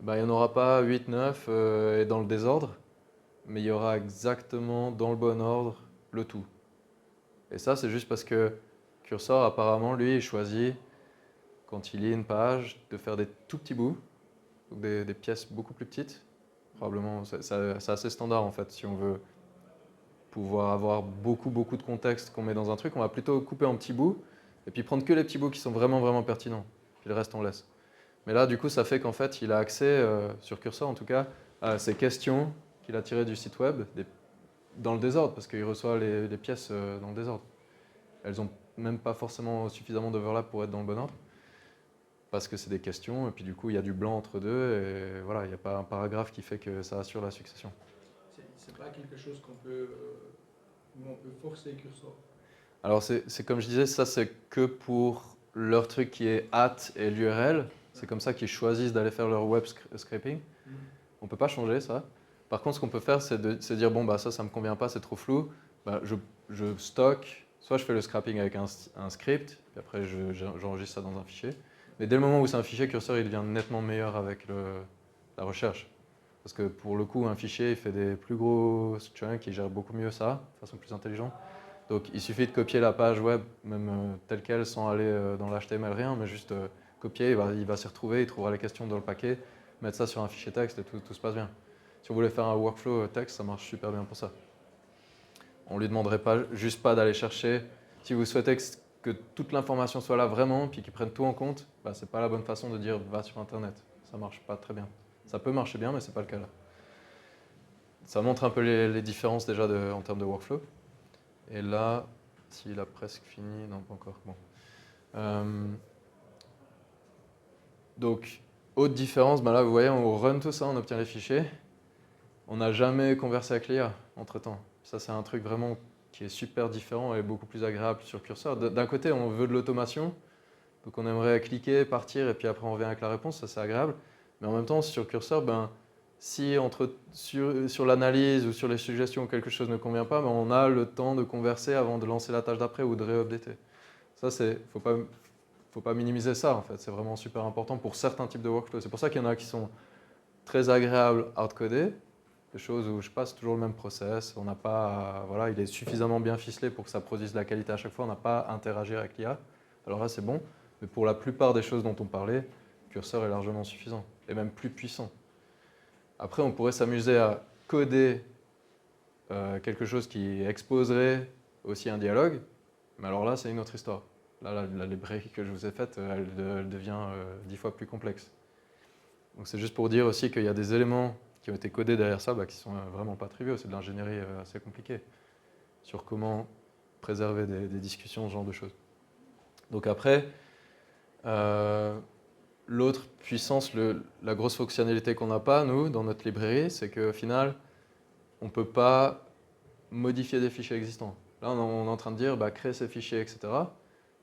il n'y en aura pas 8, 9 et dans le désordre, mais il y aura exactement dans le bon ordre le tout. Et ça, c'est juste parce que Cursor, apparemment, lui, il choisit, quand il lit une page, de faire des tout petits bouts, donc des pièces beaucoup plus petites. Probablement, c'est assez standard en fait. Si on veut pouvoir avoir beaucoup de contexte qu'on met dans un truc, on va plutôt couper en petits bouts et puis prendre que les petits bouts qui sont vraiment pertinents. Puis le reste, on laisse. Mais là, du coup, ça fait qu'en fait, il a accès, sur Cursor en tout cas, à ces questions qu'il a tirées du site web dans le désordre, parce qu'il reçoit les pièces dans le désordre. Elles n'ont même pas forcément suffisamment d'overlap pour être dans le bon ordre, parce que c'est des questions, et puis du coup, il y a du blanc entre deux, et voilà, il n'y a pas un paragraphe qui fait que ça assure la succession. C'est pas quelque chose où on peut forcer Cursor. Alors, c'est comme je disais, ça, c'est que pour leur truc qui est at et l'URL. C'est comme ça qu'ils choisissent d'aller faire leur web scraping. On ne peut pas changer ça. Par contre, ce qu'on peut faire, c'est de dire, bon, ça ne me convient pas, c'est trop flou. Je stocke, soit je fais le scrapping avec un script, puis après j'enregistre ça dans un fichier. Mais dès le moment où c'est un fichier, Cursor il devient nettement meilleur avec la recherche. Parce que pour le coup, un fichier, il fait des plus gros chunks, il gère beaucoup mieux ça, de façon plus intelligente. Donc il suffit de copier la page web, même telle qu'elle, sans aller dans l'HTML, rien, mais juste copier, il va s'y retrouver, il trouvera les questions dans le paquet, mettre ça sur un fichier texte et tout se passe bien. Si on voulait faire un workflow texte, ça marche super bien pour ça. On ne lui demanderait juste pas d'aller chercher. Si vous souhaitez que toute l'information soit là vraiment, puis qu'ils prennent tout en compte, ce n'est pas la bonne façon de dire va sur Internet. Ça ne marche pas très bien. Ça peut marcher bien, mais ce n'est pas le cas là. Ça montre un peu les différences déjà en termes de workflow. Et là, s'il a presque fini, non pas encore. Bon. Donc, autre différence, là vous voyez, on run tout ça, on obtient les fichiers. On n'a jamais conversé avec l'IA entre-temps. Ça, c'est un truc vraiment qui est super différent et beaucoup plus agréable sur curseur. D'un côté, on veut de l'automation, donc on aimerait cliquer, partir, et puis après on revient avec la réponse, ça c'est agréable. Mais en même temps, sur curseur, ben, si sur l'analyse ou sur les suggestions quelque chose ne convient pas, ben, on a le temps de converser avant de lancer la tâche d'après ou de réupdater. Ça, faut pas minimiser ça en fait, c'est vraiment super important pour certains types de workflows. C'est pour ça qu'il y en a qui sont très agréables hard-codés, des choses où je passe toujours le même process, on n'a pas, voilà, il est suffisamment bien ficelé pour que ça produise de la qualité à chaque fois, on n'a pas à interagir avec l'IA. Alors là, c'est bon, mais pour la plupart des choses dont on parlait, curseur est largement suffisant, et même plus puissant. Après, on pourrait s'amuser à coder quelque chose qui exposerait aussi un dialogue, mais alors là, c'est une autre histoire. Là, la librairie que je vous ai faite, elle devient 10 fois plus complexe. Donc c'est juste pour dire aussi qu'il y a des éléments qui ont été codés derrière ça qui sont vraiment pas triviaux. C'est de l'ingénierie assez compliquée sur comment préserver des discussions, ce genre de choses. Donc après, l'autre puissance, la grosse fonctionnalité qu'on n'a pas, nous, dans notre librairie, c'est qu'au final, on ne peut pas modifier des fichiers existants. Là, on est en train de dire, créer ces fichiers, etc.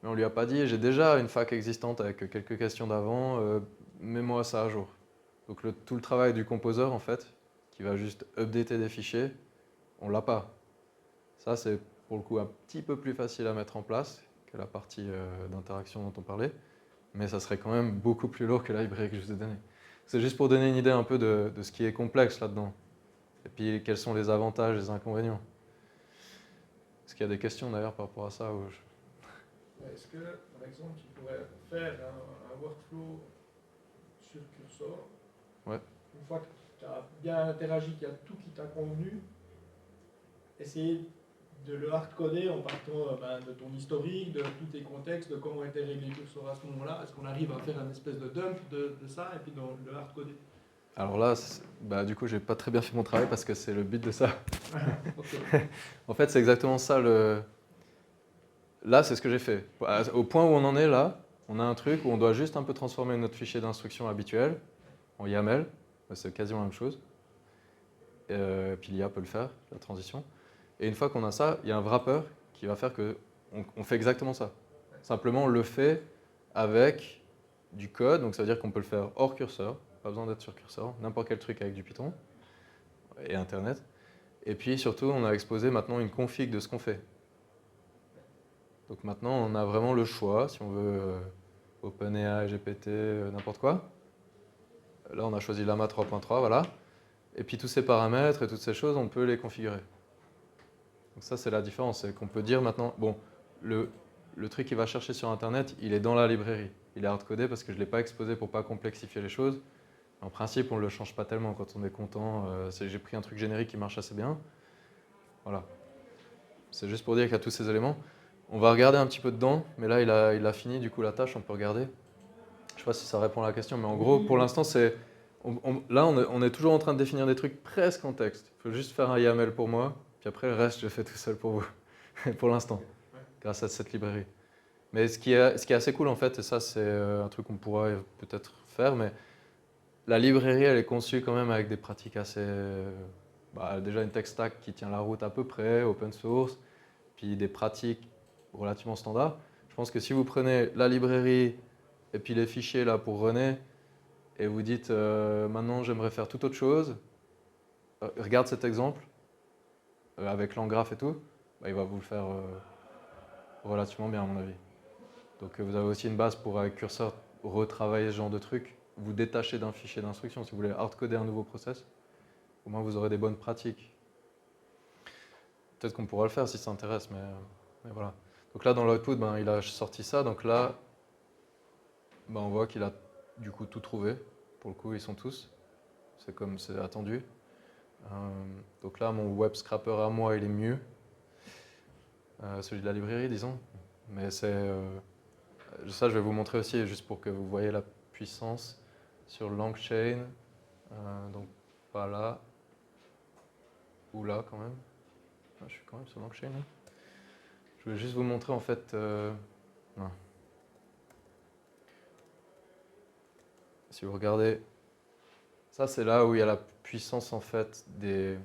Mais on ne lui a pas dit, j'ai déjà une fac existante avec quelques questions d'avant, mets-moi ça à jour. Donc tout le travail du composeur, en fait, qui va juste updater des fichiers, on ne l'a pas. Ça, c'est pour le coup un petit peu plus facile à mettre en place que la partie d'interaction dont on parlait, mais ça serait quand même beaucoup plus lourd que la librairie que je vous ai donnée. C'est juste pour donner une idée un peu de ce qui est complexe là-dedans, et puis quels sont les avantages et les inconvénients. Est-ce qu'il y a des questions d'ailleurs par rapport à ça Est-ce que, par exemple, tu pourrais faire un workflow sur Cursor, Ouais. une fois que tu as bien interagi, qu'il y a tout qui t'a convenu, essayer de le hard-coder en partant de ton historique, de tous tes contextes, de comment était réglé Cursor à ce moment-là. Est-ce qu'on arrive à faire un espèce de dump de ça et puis de le hard-coder? Alors là, du coup, j'ai pas très bien fait mon travail parce que c'est le but de ça. Okay. En fait, c'est exactement ça. Là, c'est ce que j'ai fait. Au point où on en est là, on a un truc où on doit juste un peu transformer notre fichier d'instruction habituel en YAML. C'est quasiment la même chose. Puis l'IA peut le faire, la transition. Et une fois qu'on a ça, il y a un wrapper qui va faire qu'on fait exactement ça. Simplement, on le fait avec du code. Donc ça veut dire qu'on peut le faire hors curseur. Pas besoin d'être sur curseur. N'importe quel truc avec du Python et Internet. Et puis surtout, on a exposé maintenant une config de ce qu'on fait. Donc maintenant, on a vraiment le choix, si on veut OpenAI, GPT, n'importe quoi. Là, on a choisi Llama 3.3, voilà. Et puis tous ces paramètres et toutes ces choses, on peut les configurer. Donc ça, c'est la différence, c'est qu'on peut dire maintenant, bon, le truc qu'il va chercher sur Internet, il est dans la librairie. Il est hard-codé parce que je ne l'ai pas exposé pour ne pas complexifier les choses. En principe, on ne le change pas tellement quand on est content. J'ai pris un truc générique qui marche assez bien. Voilà. C'est juste pour dire qu'il y a tous ces éléments. On va regarder un petit peu dedans, mais là, il a fini du coup la tâche, on peut regarder. Je ne sais pas si ça répond à la question, mais en gros, pour l'instant, c'est... Là, on est toujours en train de définir des trucs presque en texte. Il faut juste faire un YAML pour moi, puis après, le reste, je le fais tout seul pour vous, pour l'instant, grâce à cette librairie. Mais ce qui est assez cool, en fait, et ça, c'est un truc qu'on pourrait peut-être faire, mais la librairie, elle est conçue quand même avec des pratiques assez... déjà une tech stack qui tient la route à peu près, open source, puis des pratiques relativement standards. Je pense que si vous prenez la librairie et puis les fichiers là pour René, et vous dites maintenant j'aimerais faire toute autre chose, regarde cet exemple, avec l'engraphe et tout, il va vous le faire relativement bien à mon avis. Donc vous avez aussi une base pour avec curseur retravailler ce genre de truc, vous détacher d'un fichier d'instruction si vous voulez hardcoder un nouveau process, au moins vous aurez des bonnes pratiques. Peut-être qu'on pourra le faire si ça intéresse, mais voilà. Donc là dans l'output, il a sorti ça, donc là on voit qu'il a du coup tout trouvé. Pour le coup, ils sont tous. C'est comme c'est attendu. Donc là, mon web scrapper à moi, il est mieux. Celui de la librairie, disons. Mais ça, je vais vous montrer aussi, juste pour que vous voyez la puissance sur LangChain. Donc pas là. Ou là, quand même. Je suis quand même sur LangChain. Là. Je vais juste vous montrer, en fait... non. Si vous regardez, ça c'est là où il y a la puissance en fait des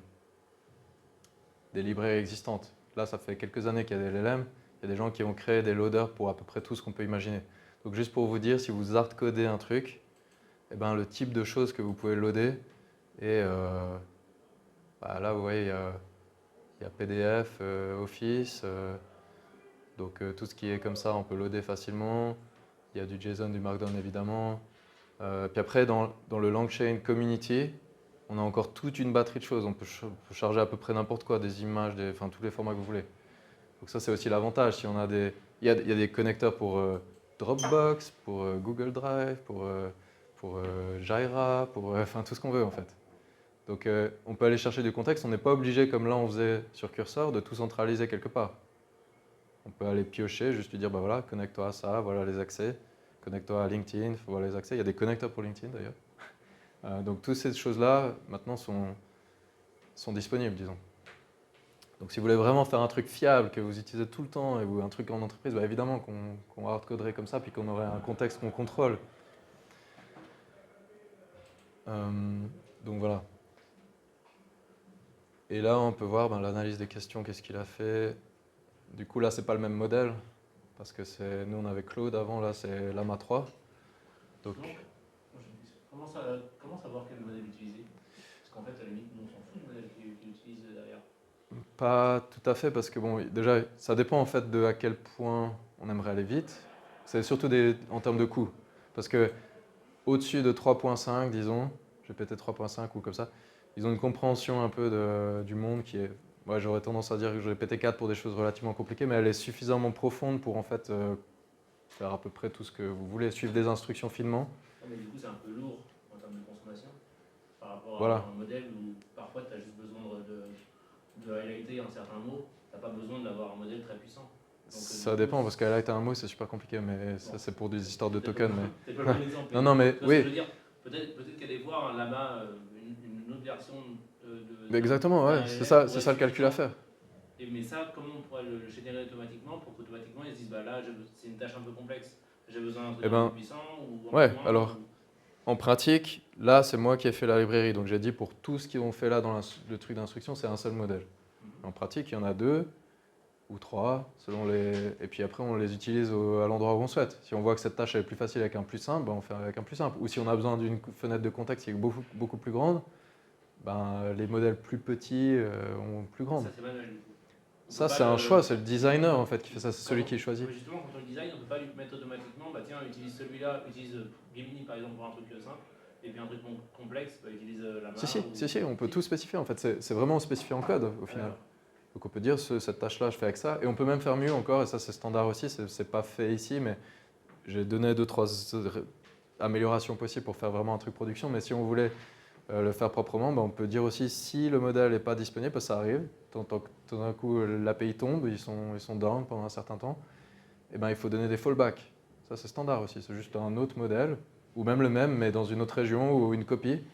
librairies existantes. là, ça fait quelques années qu'il y a des LLM. Il y a des gens qui ont créé des loaders pour à peu près tout ce qu'on peut imaginer. Donc juste pour vous dire, si vous hardcodez un truc, eh ben, le type de choses que vous pouvez loader, et là, vous voyez, il y a PDF, Office, donc tout ce qui est comme ça, on peut loader facilement. Il y a du JSON, du Markdown évidemment. Puis après, dans le LangChain Community, on a encore toute une batterie de choses. On peut charger à peu près n'importe quoi, des images, enfin tous les formats que vous voulez. Donc ça, c'est aussi l'avantage. Si on a il y a des connecteurs pour Dropbox, pour Google Drive, pour Jira, pour enfin tout ce qu'on veut en fait. Donc on peut aller chercher du contexte. On n'est pas obligé, comme là on faisait sur Cursor, de tout centraliser quelque part. On peut aller piocher, juste lui dire, bah voilà, connecte-toi à ça, voilà les accès. Connecte-toi à LinkedIn, voilà les accès. Il y a des connecteurs pour LinkedIn d'ailleurs. Donc toutes ces choses-là, maintenant, sont disponibles, disons. Donc si vous voulez vraiment faire un truc fiable, que vous utilisez tout le temps, ou un truc en entreprise, bah évidemment qu'on hardcoderait comme ça, puis qu'on aurait un contexte qu'on contrôle. Donc voilà. Et là, on peut voir l'analyse des questions, qu'est-ce qu'il a fait. Du coup, là, c'est pas le même modèle, parce que nous, on avait Claude avant, là, c'est Llama 3. Donc, comment savoir quel modèle utiliser? Parce qu'en fait, à la limite, nous, on s'en fout du modèle qu'il utilise derrière. pas tout à fait, parce que bon, déjà, ça dépend en fait de à quel point on aimerait aller vite. C'est surtout en termes de coût. Parce que au-dessus de 3.5, disons, GPT 3.5 ou comme ça, ils ont une compréhension un peu du monde qui est, ouais, j'aurais tendance à dire que GPT 4 pour des choses relativement compliquées, mais elle est suffisamment profonde pour en fait faire à peu près tout ce que vous voulez, suivre des instructions finement. Mais du coup, c'est un peu lourd en termes de consommation par rapport Voilà. à un modèle où parfois tu as juste besoin de highlighter un certain mot, tu n'as pas besoin d'avoir un modèle très puissant. Donc, ça dépend, parce qu'highlighter un mot, c'est super compliqué, mais ça, c'est pour des histoires de tokens. C'est pas le bon exemple. Non, mais oui. Je veux oui. dire, peut-être qu'aller voir là-bas une autre version Exactement, ouais, c'est ça le calcul à faire. Mais ça, comment on pourrait le générer automatiquement pour qu'automatiquement ils se disent, bah là, c'est une tâche un peu complexe, j'ai besoin d'un truc un peu puissant ou un peu moins, alors, en pratique, là, c'est moi qui ai fait la librairie, donc j'ai dit pour tout ce qu'ils ont fait là dans le truc d'instruction, c'est un seul modèle. En pratique, il y en a 2 ou 3, selon et puis après, on les utilise à l'endroit où on souhaite. Si on voit que cette tâche est plus facile avec un plus simple, ben, on fait avec un plus simple. Ou si on a besoin d'une fenêtre de contexte qui est beaucoup plus grande, ben, les modèles plus petits ont plus grande. Ça, c'est manuel du coup. Ça, c'est un choix, c'est le designer en fait qui fait ça, c'est celui qui choisit. Justement, quand on le design, on ne peut pas lui mettre automatiquement, bah tiens, utilise celui-là, utilise Gemini par exemple pour un truc simple, et puis un truc complexe, bah, utilise la main. Si, on peut tout spécifier en fait, c'est vraiment spécifié en code au final. Donc on peut dire cette tâche-là, je fais avec ça, et on peut même faire mieux encore, et ça c'est standard aussi, c'est pas fait ici, mais j'ai donné 2-3 améliorations possibles pour faire vraiment un truc production, mais si on voulait le faire proprement, bah, on peut dire aussi si le modèle n'est pas disponible, parce que ça arrive, tout d'un coup l'API tombe, ils sont down pendant un certain temps, et ben, il faut donner des fallbacks. Ça c'est standard aussi, c'est juste un autre modèle, ou même le même, mais dans une autre région ou une copie.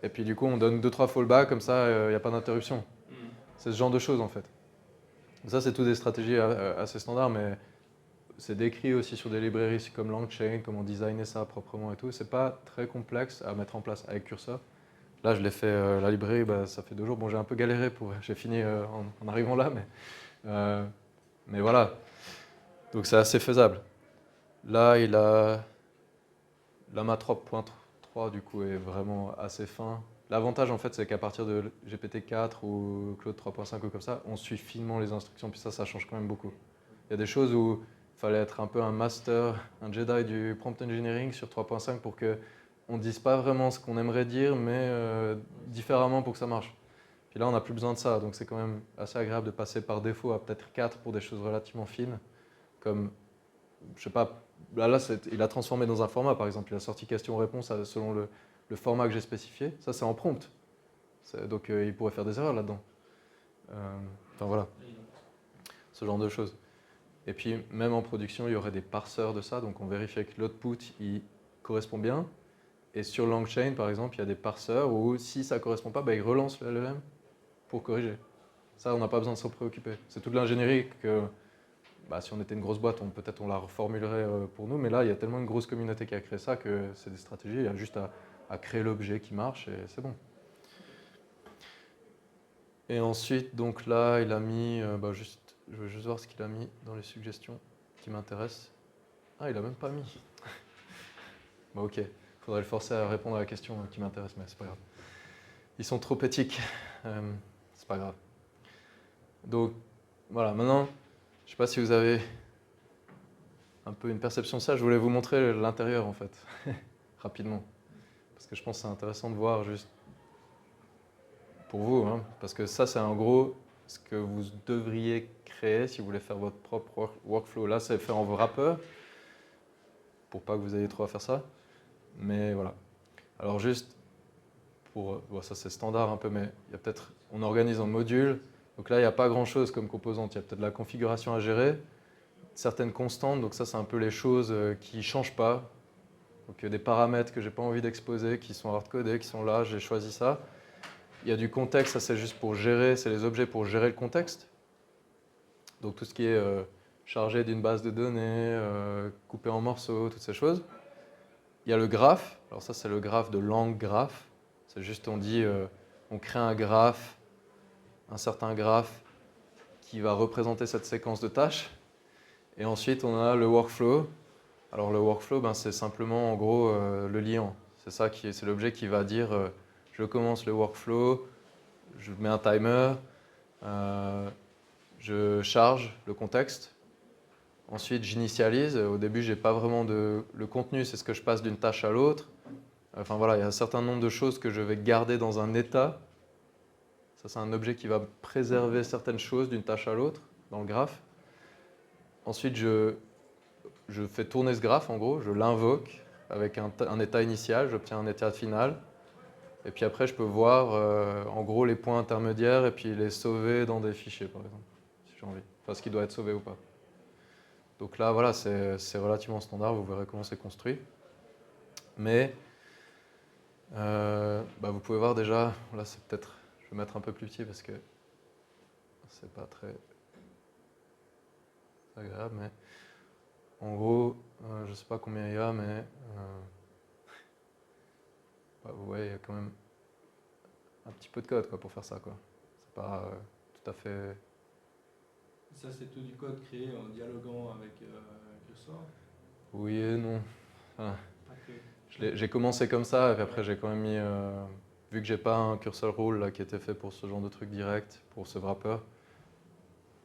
Et puis du coup, on donne 2-3 fallbacks, comme ça, il n'y a pas d'interruption. C'est ce genre de choses en fait. Ça, c'est toutes des stratégies assez standards, mais c'est décrit aussi sur des librairies comme LangChain, comment designer ça proprement et tout. C'est pas très complexe à mettre en place avec Cursor. Là, je l'ai fait, la librairie, bah, ça fait 2 jours. Bon, j'ai un peu galéré, j'ai fini en arrivant là, mais voilà. Donc c'est assez faisable. Là, Llama 3.3 du coup est vraiment assez fin. L'avantage en fait, c'est qu'à partir de GPT-4 ou Claude 3.5 ou comme ça, on suit finement les instructions, puis ça change quand même beaucoup. Il y a des choses où il fallait être un peu un master, un Jedi du prompt engineering sur 3.5 pour qu'on ne dise pas vraiment ce qu'on aimerait dire, mais différemment pour que ça marche. Puis là, on n'a plus besoin de ça, donc c'est quand même assez agréable de passer par défaut à peut-être 4 pour des choses relativement fines, comme, je sais pas, là il a transformé dans un format, par exemple, il a sorti question-réponse selon le format que j'ai spécifié. Ça, c'est en prompt. Donc, il pourrait faire des erreurs là-dedans. Enfin, voilà. Ce genre de choses. Et puis, même en production, il y aurait des parseurs de ça. Donc, on vérifie que l'output, il correspond bien. Et sur LangChain, par exemple, il y a des parseurs où, si ça ne correspond pas, bah, il relance le LLM pour corriger. Ça, on n'a pas besoin de s'en préoccuper. C'est toute l'ingénierie que... Bah, si on était une grosse boîte, peut-être on la reformulerait pour nous, mais là, il y a tellement une grosse communauté qui a créé ça que c'est des stratégies, il y a juste à créer l'objet qui marche et c'est bon. Et ensuite, donc là, il a mis, je vais juste voir ce qu'il a mis dans les suggestions qui m'intéressent. Ah, il a même pas mis. Bon, ok, faudrait le forcer à répondre à la question qui m'intéresse, mais c'est pas grave. Ils sont trop éthiques, c'est pas grave. Donc voilà, maintenant, je sais pas si vous avez un peu une perception de ça. Je voulais vous montrer l'intérieur en fait, rapidement, parce que je pense que c'est intéressant de voir juste pour vous, hein, parce que ça c'est en gros ce que vous devriez créer si vous voulez faire votre propre workflow. Là, c'est fait en wrapper, pour pas que vous ayez trop à faire ça. Mais voilà. Alors juste pour, bon, ça c'est standard un peu, mais il y a peut-être, on organise en modules. Donc là, il n'y a pas grand-chose comme composante. Il y a peut-être la configuration à gérer, certaines constantes. Donc ça, c'est un peu les choses qui ne changent pas. Donc des paramètres que j'ai pas envie d'exposer, qui sont hard-codés, qui sont là. J'ai choisi ça. Il y a du contexte. Ça, c'est juste pour gérer. C'est les objets pour gérer le contexte. Donc tout ce qui est chargé d'une base de données, coupé en morceaux, toutes ces choses. Il y a le graphe. Alors ça, c'est le graphe de LangGraph. C'est juste, on dit, on crée un graphe, un certain graphe qui va représenter cette séquence de tâches. Et ensuite, on a le workflow. Alors le workflow, c'est simplement, en gros, le liant. C'est ça c'est l'objet qui va dire, je commence le workflow, je mets un timer, je charge le contexte. Ensuite, j'initialise. Au début, j'ai pas vraiment le contenu, c'est ce que je passe d'une tâche à l'autre. Enfin voilà, il y a un certain nombre de choses que je vais garder dans un état. Ça, c'est un objet qui va préserver certaines choses d'une tâche à l'autre dans le graphe. Ensuite, je fais tourner ce graphe, en gros, je l'invoque avec un état initial, j'obtiens un état final. Et puis après, je peux voir en gros les points intermédiaires et puis les sauver dans des fichiers, par exemple, si j'ai envie. Enfin, ce qui doit être sauvé ou pas. Donc là, voilà, c'est relativement standard, vous verrez comment c'est construit. Mais vous pouvez voir déjà, là c'est peut-être, je vais mettre un peu plus petit parce que c'est pas très agréable, mais en gros, je ne sais pas combien il y a, mais vous voyez, il y a quand même un petit peu de code pour faire ça. C'est pas tout à fait... Ça, c'est tout du code créé en dialoguant avec Cursor? Oui et non. Enfin, Okay. j'ai commencé comme ça, et puis après j'ai quand même mis... vu que j'ai pas un cursor rule là, qui était fait pour ce genre de truc direct, pour ce wrapper,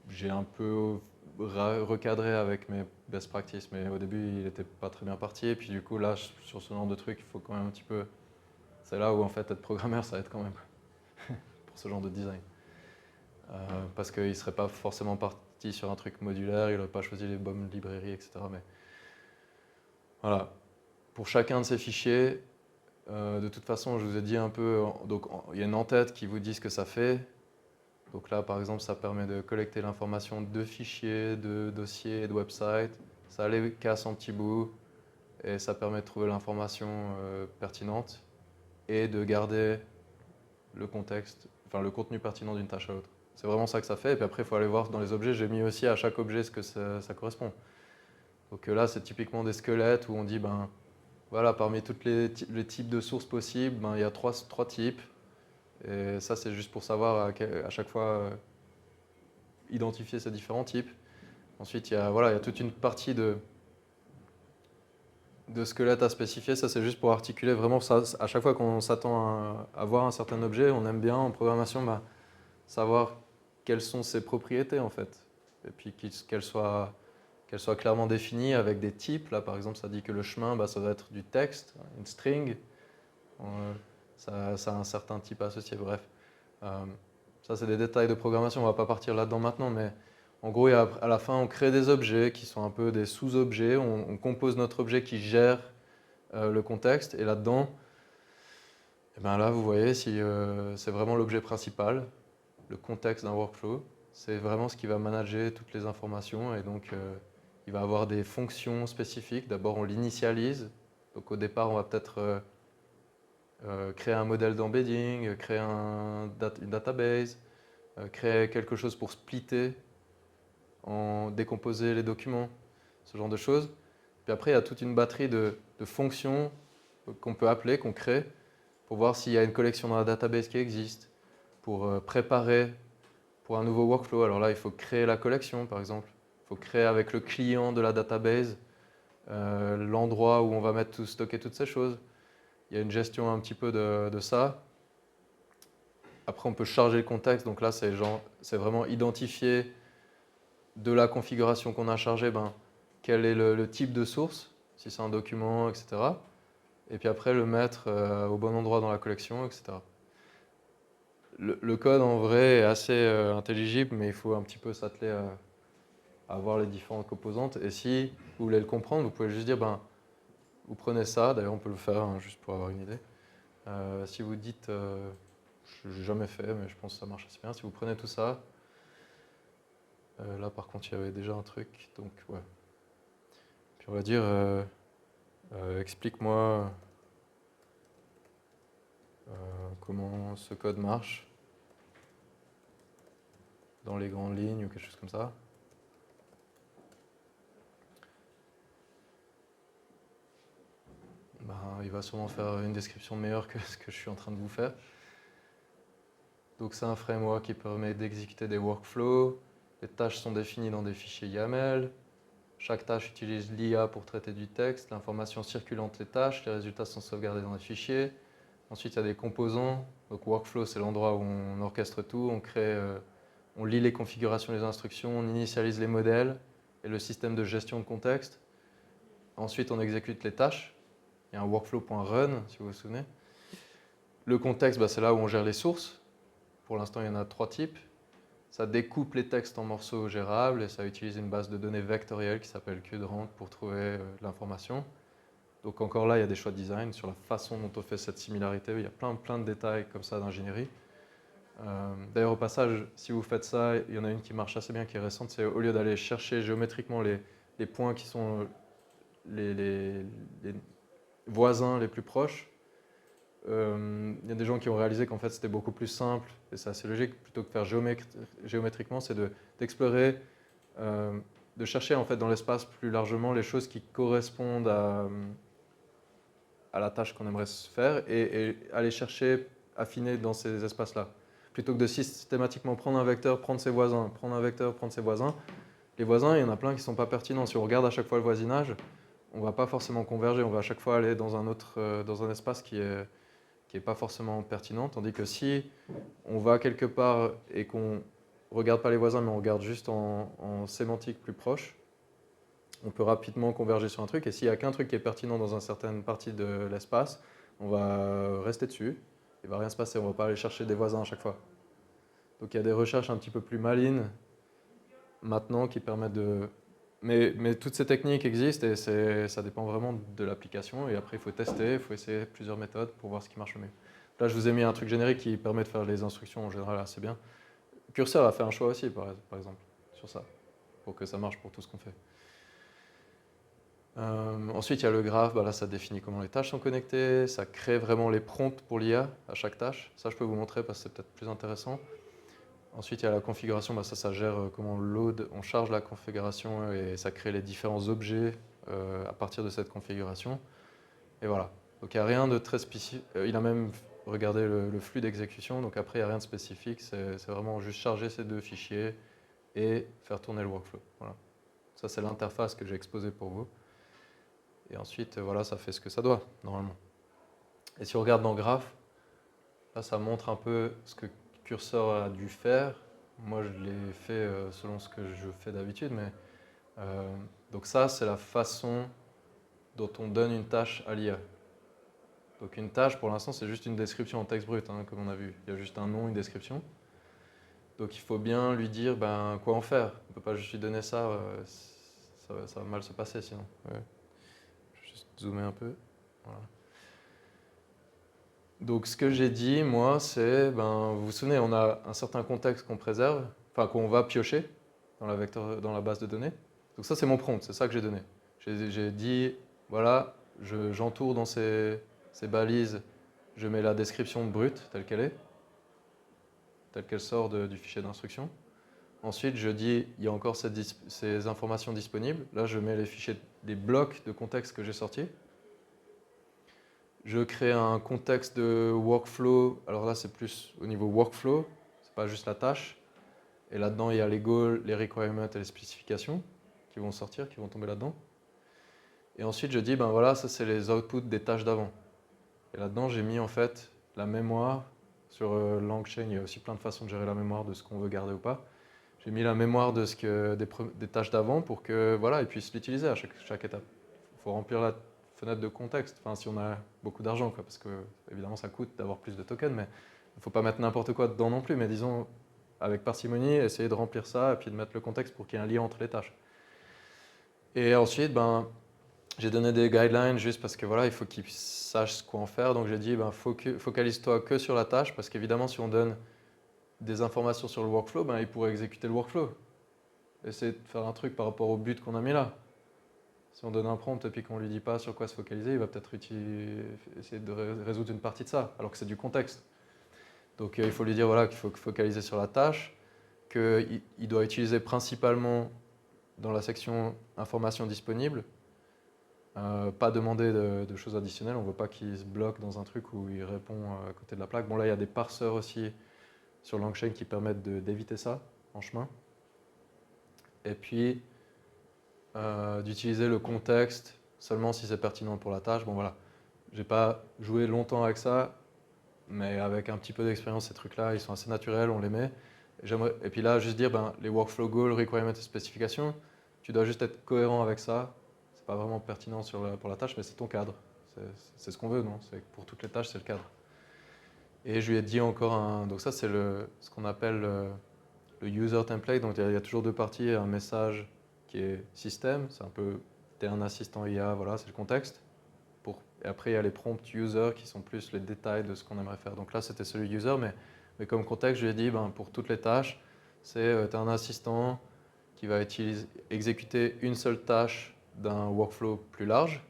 j'ai un peu recadré avec mes best practices, mais au début il n'était pas très bien parti, et puis du coup là, sur ce genre de truc, il faut quand même un petit peu... C'est là où en fait être programmeur, ça aide quand même, pour ce genre de design. Parce qu'il ne serait pas forcément parti sur un truc modulaire, il n'aurait pas choisi les bonnes librairies, etc. Mais voilà. Pour chacun de ces fichiers, de toute façon, je vous ai dit un peu, donc il y a une en-tête qui vous dit ce que ça fait. Donc là, par exemple, ça permet de collecter l'information de fichiers, de dossiers, de websites. Ça les casse en petits bouts et ça permet de trouver l'information pertinente et de garder le contexte, enfin le contenu pertinent d'une tâche à l'autre. C'est vraiment ça que ça fait. Et puis après, il faut aller voir dans les objets. J'ai mis aussi à chaque objet ce que ça correspond. Donc là, c'est typiquement des squelettes où on dit, voilà, parmi tous les types de sources possibles, il y a trois types. Et ça, c'est juste pour savoir à chaque fois identifier ces différents types. Ensuite, il y a toute une partie de squelettes à spécifier. Ça, c'est juste pour articuler vraiment ça. À chaque fois qu'on s'attend à voir un certain objet, on aime bien en programmation savoir quelles sont ses propriétés en fait. Et puis qu'elles soient clairement définies avec des types. Là, par exemple, ça dit que le chemin, ça doit être du texte, une string. Ça a un certain type associé, bref. Ça, c'est des détails de programmation, on ne va pas partir là-dedans maintenant, mais en gros, à la fin, on crée des objets qui sont un peu des sous-objets, on compose notre objet qui gère le contexte, et là-dedans, là, vous voyez, si c'est vraiment l'objet principal, le contexte d'un workflow, c'est vraiment ce qui va manager toutes les informations, et donc il va avoir des fonctions spécifiques. D'abord, on l'initialise, donc au départ, on va peut-être créer un modèle d'embedding, créer une database, créer quelque chose pour splitter, décomposer les documents, ce genre de choses. Puis après, il y a toute une batterie de fonctions qu'on peut appeler, qu'on crée, pour voir s'il y a une collection dans la database qui existe, pour préparer pour un nouveau workflow. Alors là, il faut créer la collection, par exemple. Il faut créer avec le client de la database l'endroit où on va stocker toutes ces choses. Il y a une gestion un petit peu de ça. Après, on peut charger le contexte. Donc là, c'est vraiment identifier de la configuration qu'on a chargée, quel est le type de source, si c'est un document, etc. Et puis après, le mettre au bon endroit dans la collection, etc. Le code, en vrai, est assez intelligible, mais il faut un petit peu s'atteler à voir les différentes composantes. Et si vous voulez le comprendre, vous pouvez juste dire, vous prenez ça, d'ailleurs on peut le faire, hein, juste pour avoir une idée. Si vous dites, je n'ai jamais fait, mais je pense que ça marche assez bien, si vous prenez tout ça, là par contre il y avait déjà un truc, donc ouais. Puis on va dire, explique-moi comment ce code marche dans les grandes lignes ou quelque chose comme ça. Il va sûrement faire une description meilleure que ce que je suis en train de vous faire. Donc c'est un framework qui permet d'exécuter des workflows. Les tâches sont définies dans des fichiers YAML. Chaque tâche utilise l'IA pour traiter du texte. L'information circule entre les tâches. Les résultats sont sauvegardés dans les fichiers. Ensuite, il y a des composants. Donc workflow, c'est l'endroit où on orchestre tout. On lit les configurations des instructions, on initialise les modèles et le système de gestion de contexte. Ensuite, on exécute les tâches. Il y a un workflow.run, si vous vous souvenez. Le contexte, c'est là où on gère les sources. Pour l'instant, il y en a 3 types. Ça découpe les textes en morceaux gérables et ça utilise une base de données vectorielle qui s'appelle QDRANT pour trouver l'information. Donc encore là, il y a des choix de design sur la façon dont on fait cette similarité. Il y a plein de détails comme ça d'ingénierie. D'ailleurs, au passage, si vous faites ça, il y en a une qui marche assez bien, qui est récente, c'est au lieu d'aller chercher géométriquement les points qui sont les voisins les plus proches, il y a des gens qui ont réalisé qu'en fait c'était beaucoup plus simple, et c'est assez logique, plutôt que de faire géométriquement, c'est d'explorer, de chercher en fait dans l'espace plus largement les choses qui correspondent à la tâche qu'on aimerait faire et aller chercher, affiner dans ces espaces-là. Plutôt que de systématiquement prendre un vecteur, prendre ses voisins, prendre un vecteur, prendre ses voisins. Les voisins, il y en a plein qui ne sont pas pertinents. Si on regarde à chaque fois le voisinage, on ne va pas forcément converger, on va à chaque fois aller dans un espace qui est pas forcément pertinent. Tandis que si on va quelque part et qu'on ne regarde pas les voisins, mais on regarde juste en sémantique plus proche, on peut rapidement converger sur un truc. Et s'il n'y a qu'un truc qui est pertinent dans une certaine partie de l'espace, on va rester dessus. Il ne va rien se passer, on ne va pas aller chercher des voisins à chaque fois. Donc il y a des recherches un petit peu plus malines maintenant qui permettent de... Mais toutes ces techniques existent et ça dépend vraiment de l'application. Et après, il faut tester, il faut essayer plusieurs méthodes pour voir ce qui marche le mieux. Là, je vous ai mis un truc générique qui permet de faire les instructions en général assez bien. Cursor a fait un choix aussi, par exemple, sur ça, pour que ça marche pour tout ce qu'on fait. Ensuite, il y a le graphe. Là, ça définit comment les tâches sont connectées. Ça crée vraiment les prompts pour l'IA à chaque tâche. Ça, je peux vous montrer parce que c'est peut-être plus intéressant. Ensuite, il y a la configuration. Ça gère comment on charge la configuration et ça crée les différents objets à partir de cette configuration. Et voilà. Donc, il n'y a rien de très spécifique. Il a même regardé le flux d'exécution. Donc, après, il n'y a rien de spécifique. C'est vraiment juste charger ces 2 fichiers et faire tourner le workflow. Voilà. Ça, c'est l'interface que j'ai exposée pour vous. Et ensuite, voilà, ça fait ce que ça doit, normalement. Et si on regarde dans Graph, là, ça montre un peu ce que Cursor a dû faire. Moi, je l'ai fait selon ce que je fais d'habitude. Donc ça, c'est la façon dont on donne une tâche à l'IA. Donc une tâche, pour l'instant, c'est juste une description en texte brut, hein, comme on a vu. Il y a juste un nom, une description. Donc il faut bien lui dire quoi en faire. On ne peut pas juste lui donner ça, ça va mal se passer sinon. Ouais. Zoomer un peu. Voilà. Donc ce que j'ai dit, moi, c'est, vous vous souvenez, on a un certain contexte qu'on préserve, qu'on va piocher dans la base de données. Donc ça, c'est mon prompt, c'est ça que j'ai donné. J'ai dit, voilà, j'entoure dans ces balises, je mets la description brute telle qu'elle sort du fichier d'instruction. Ensuite, je dis, il y a encore ces informations disponibles. Là, je mets les blocs de contexte que j'ai sortis. je crée un contexte de workflow. Alors là, c'est plus au niveau workflow, c'est pas juste la tâche. Et là-dedans, il y a les goals, les requirements et les spécifications qui vont sortir, qui vont tomber là-dedans. Et ensuite, je dis, ben voilà, ça c'est les outputs des tâches d'avant. Et là-dedans, j'ai mis en fait la mémoire sur LangChain. Il y a aussi plein de façons de gérer la mémoire de ce qu'on veut garder ou pas. J'ai mis la mémoire de des tâches d'avant pour que voilà, ils puissent l'utiliser à chaque étape. Il faut remplir la fenêtre de contexte, enfin, si on a beaucoup d'argent, parce que évidemment ça coûte d'avoir plus de tokens, mais il ne faut pas mettre n'importe quoi dedans non plus, mais disons avec parcimonie, essayer de remplir ça et puis de mettre le contexte pour qu'il y ait un lien entre les tâches. Et ensuite, ben, j'ai donné des guidelines juste parce que voilà, il faut qu'ils sachent quoi en faire, donc j'ai dit ben, focalise-toi que sur la tâche, parce qu'évidemment si on donne des informations sur le workflow, ben, il pourrait exécuter le workflow. Essayer de faire un truc par rapport au but qu'on a mis là. Si on donne un prompt et puis qu'on ne lui dit pas sur quoi se focaliser, il va peut-être essayer de résoudre une partie de ça, alors que c'est du contexte. Donc il faut lui dire voilà, qu'il faut focaliser sur la tâche, qu'il doit utiliser principalement dans la section informations disponibles, pas demander de choses additionnelles, on ne veut pas qu'il se bloque dans un truc où il répond à côté de la plaque. Bon là il y a des parseurs aussi sur LangChain qui permettent d'éviter ça en chemin. Et puis d'utiliser le contexte seulement si c'est pertinent pour la tâche. Bon voilà, j'ai pas joué longtemps avec ça, mais avec un petit peu d'expérience, ces trucs-là, ils sont assez naturels, on les met. Et puis là, juste dire, ben, les workflow goals, requirements et spécifications, tu dois juste être cohérent avec ça. C'est pas vraiment pertinent pour la tâche, mais c'est ton cadre. C'est ce qu'on veut, non? Pour toutes les tâches, c'est le cadre. Et je lui ai dit encore donc ça, c'est ce qu'on appelle le user template. Donc il y a toujours deux parties, un message qui est système, c'est un peu, t'es un assistant IA, voilà, c'est le contexte. Et après, il y a les prompts user qui sont plus les détails de ce qu'on aimerait faire. Donc là, c'était celui user, mais comme contexte, je lui ai dit, ben, pour toutes les tâches, c'est tu as un assistant qui va exécuter une seule tâche d'un workflow plus large.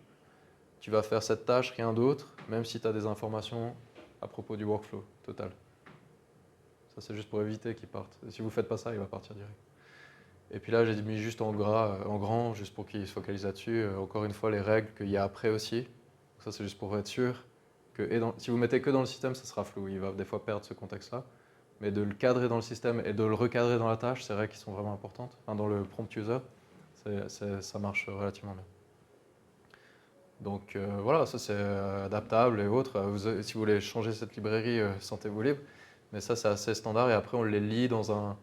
Tu vas faire cette tâche, rien d'autre, même si tu as des informations à propos du workflow total. Ça, c'est juste pour éviter qu'il parte. Si vous ne faites pas ça, il va partir direct. Et puis là, j'ai mis juste en grand, juste pour qu'il se focalise là-dessus. Encore une fois, les règles qu'il y a après aussi. Donc ça, c'est juste pour être sûr que si vous mettez que dans le système, ça sera flou. Il va des fois perdre ce contexte-là. Mais de le cadrer dans le système et de le recadrer dans la tâche, c'est règles qui sont vraiment importantes. Enfin, dans le prompt user, ça marche relativement bien. Donc voilà, ça c'est adaptable et autres. Si vous voulez changer cette librairie, sentez-vous libre. Mais ça, c'est assez standard. Et après, on les lit dans un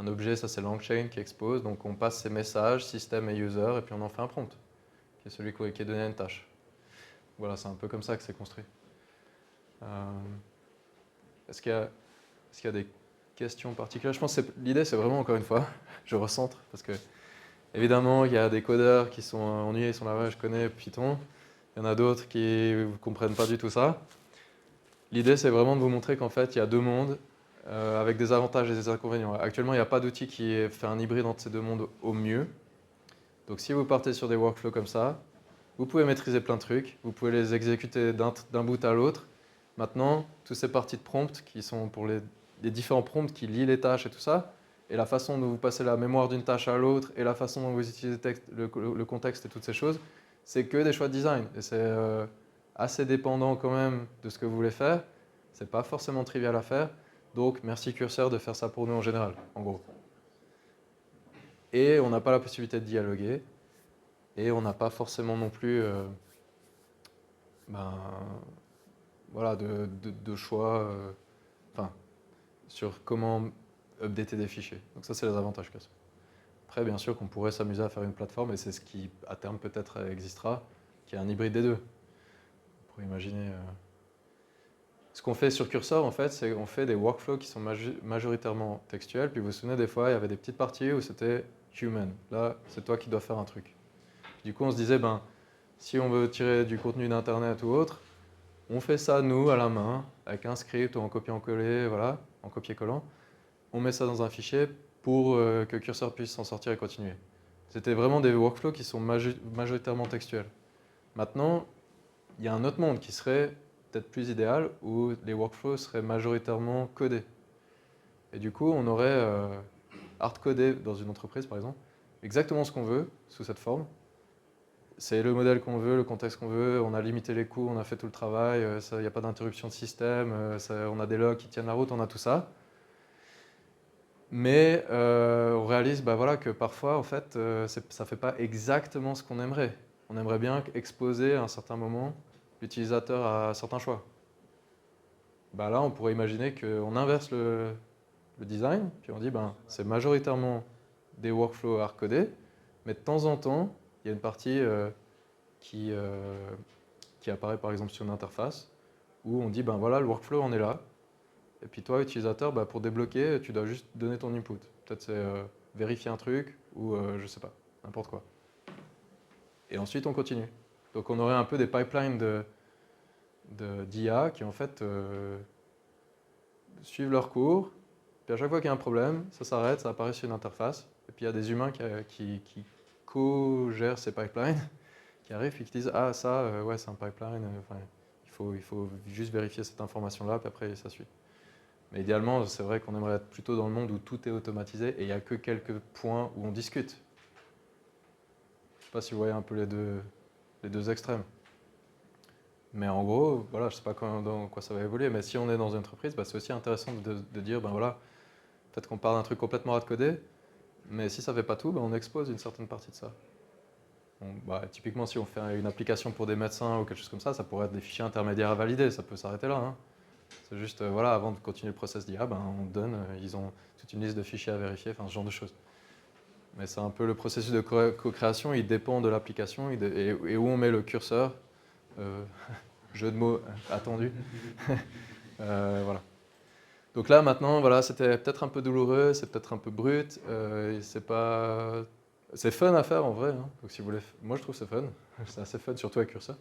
objet, ça c'est LangChain qui expose. Donc on passe ces messages, système et user, et puis on en fait un prompt, qui est celui qui est donné à une tâche. Voilà, c'est un peu comme ça que c'est construit. Est-ce qu'il y a des questions particulières? Je pense que l'idée, c'est vraiment, encore une fois, je recentre, parce que évidemment, il y a des codeurs qui sont ennuyés, ils sont là, ouais, je connais Python. Il y en a d'autres qui ne comprennent pas du tout ça. L'idée, c'est vraiment de vous montrer qu'en fait, il y a deux mondes avec des avantages et des inconvénients. Actuellement, il n'y a pas d'outil qui fait un hybride entre ces deux mondes au mieux. Donc si vous partez sur des workflows comme ça, vous pouvez maîtriser plein de trucs, vous pouvez les exécuter d'un bout à l'autre. Maintenant, toutes ces parties de prompt qui sont pour les différents prompts qui lient les tâches et tout ça, et la façon dont vous passez la mémoire d'une tâche à l'autre, et la façon dont vous utilisez le contexte et toutes ces choses, c'est que des choix de design. Et c'est assez dépendant quand même de ce que vous voulez faire. C'est pas forcément trivial à faire. Donc merci Cursor de faire ça pour nous en général, en gros. Et on n'a pas la possibilité de dialoguer. Et on n'a pas forcément non plus voilà, de choix sur comment updater des fichiers. Donc ça, c'est les avantages Cursor. Après, bien sûr qu'on pourrait s'amuser à faire une plateforme, et c'est ce qui, à terme, peut-être existera, qui est un hybride des deux. On pourrait imaginer... Ce qu'on fait sur Cursor, en fait, c'est qu'on fait des workflows qui sont majoritairement textuels. Puis vous vous souvenez, des fois, il y avait des petites parties où c'était human. Là, c'est toi qui dois faire un truc. Du coup, on se disait, ben, si on veut tirer du contenu d'Internet ou autre, on fait ça, nous, à la main, avec un script ou en copier-coller, voilà, en copier-collant. On met ça dans un fichier pour que Cursor puisse s'en sortir et continuer. C'était vraiment des workflows qui sont majoritairement textuels. Maintenant, il y a un autre monde qui serait peut-être plus idéal, où les workflows seraient majoritairement codés. Et du coup, on aurait hard-codé dans une entreprise, par exemple, exactement ce qu'on veut, sous cette forme, c'est le modèle qu'on veut, le contexte qu'on veut, on a limité les coûts, on a fait tout le travail, il n'y a pas d'interruption de système, on a des logs qui tiennent la route, on a tout ça. Mais on réalise voilà, que parfois, en fait, ça ne fait pas exactement ce qu'on aimerait. On aimerait bien exposer à un certain moment l'utilisateur à certains choix. Là, on pourrait imaginer qu'on inverse le design, puis on dit c'est majoritairement des workflows hard-codés, mais de temps en temps, il y a une partie qui apparaît par exemple sur une interface, où on dit voilà, le workflow en est là, et puis toi, utilisateur, pour débloquer, tu dois juste donner ton input. Peut-être c'est vérifier un truc, ou je sais pas, n'importe quoi. Et ensuite, on continue. Donc on aurait un peu des pipelines d'IA qui en fait suivent leur cours, puis à chaque fois qu'il y a un problème, ça s'arrête, ça apparaît sur une interface, et puis il y a des humains qui co-gèrent ces pipelines, qui arrivent et qui disent « Ah, ça, ouais, c'est un pipeline, il faut juste vérifier cette information-là, puis après, ça suit. » Mais idéalement, c'est vrai qu'on aimerait être plutôt dans le monde où tout est automatisé, et il n'y a que quelques points où on discute. Je ne sais pas si vous voyez un peu les deux extrêmes. Mais en gros, voilà, je ne sais pas dans quoi ça va évoluer, mais si on est dans une entreprise, c'est aussi intéressant de dire, voilà, peut-être qu'on part d'un truc complètement hard-codé, mais si ça ne fait pas tout, on expose une certaine partie de ça. Typiquement, si on fait une application pour des médecins ou quelque chose comme ça pourrait être des fichiers intermédiaires à valider, ça peut s'arrêter là. Hein. C'est juste, voilà, avant de continuer le process d'IA, on donne, ils ont toute une liste de fichiers à vérifier, ce genre de choses. Mais c'est un peu le processus de co-création, il dépend de l'application et où on met le curseur. Jeu de mots attendu. Voilà. Donc là, maintenant, voilà, c'était peut-être un peu douloureux, c'est peut-être un peu brut. C'est fun à faire en vrai. Hein. Donc, si vous voulez, moi, je trouve c'est fun. C'est assez fun, surtout avec curseur.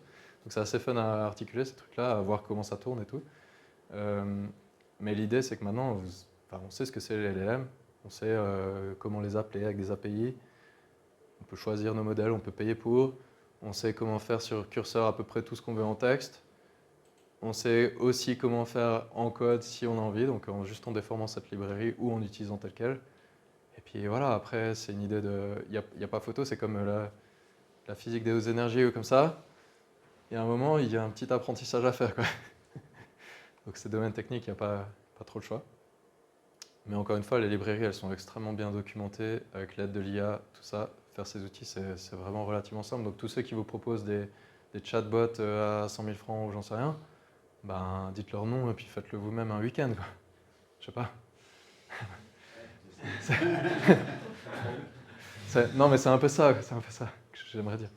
Donc, c'est assez fun à articuler ces trucs-là, à voir comment ça tourne et tout. Mais l'idée, c'est que maintenant, on sait ce que c'est les LLM, on sait comment les appeler avec des API. On peut choisir nos modèles, on peut payer pour. On sait comment faire sur curseur à peu près tout ce qu'on veut en texte. On sait aussi comment faire en code si on a envie, donc juste en déformant cette librairie ou en utilisant telle quelle. Et puis voilà, après, c'est une idée de... Il n'y a pas photo, c'est comme la physique des hautes énergies ou comme ça. Il y a un moment, il y a un petit apprentissage à faire, quoi. Donc ces domaines techniques, il n'y a pas trop le choix. Mais encore une fois, les librairies, elles sont extrêmement bien documentées avec l'aide de l'IA, tout ça. Faire ces outils, c'est vraiment relativement simple. Donc tous ceux qui vous proposent des chatbots à 100 000 francs ou j'en sais rien, dites leur nom et puis faites-le vous-même un week-end, quoi. Je sais pas. Non, mais c'est un peu ça que j'aimerais dire.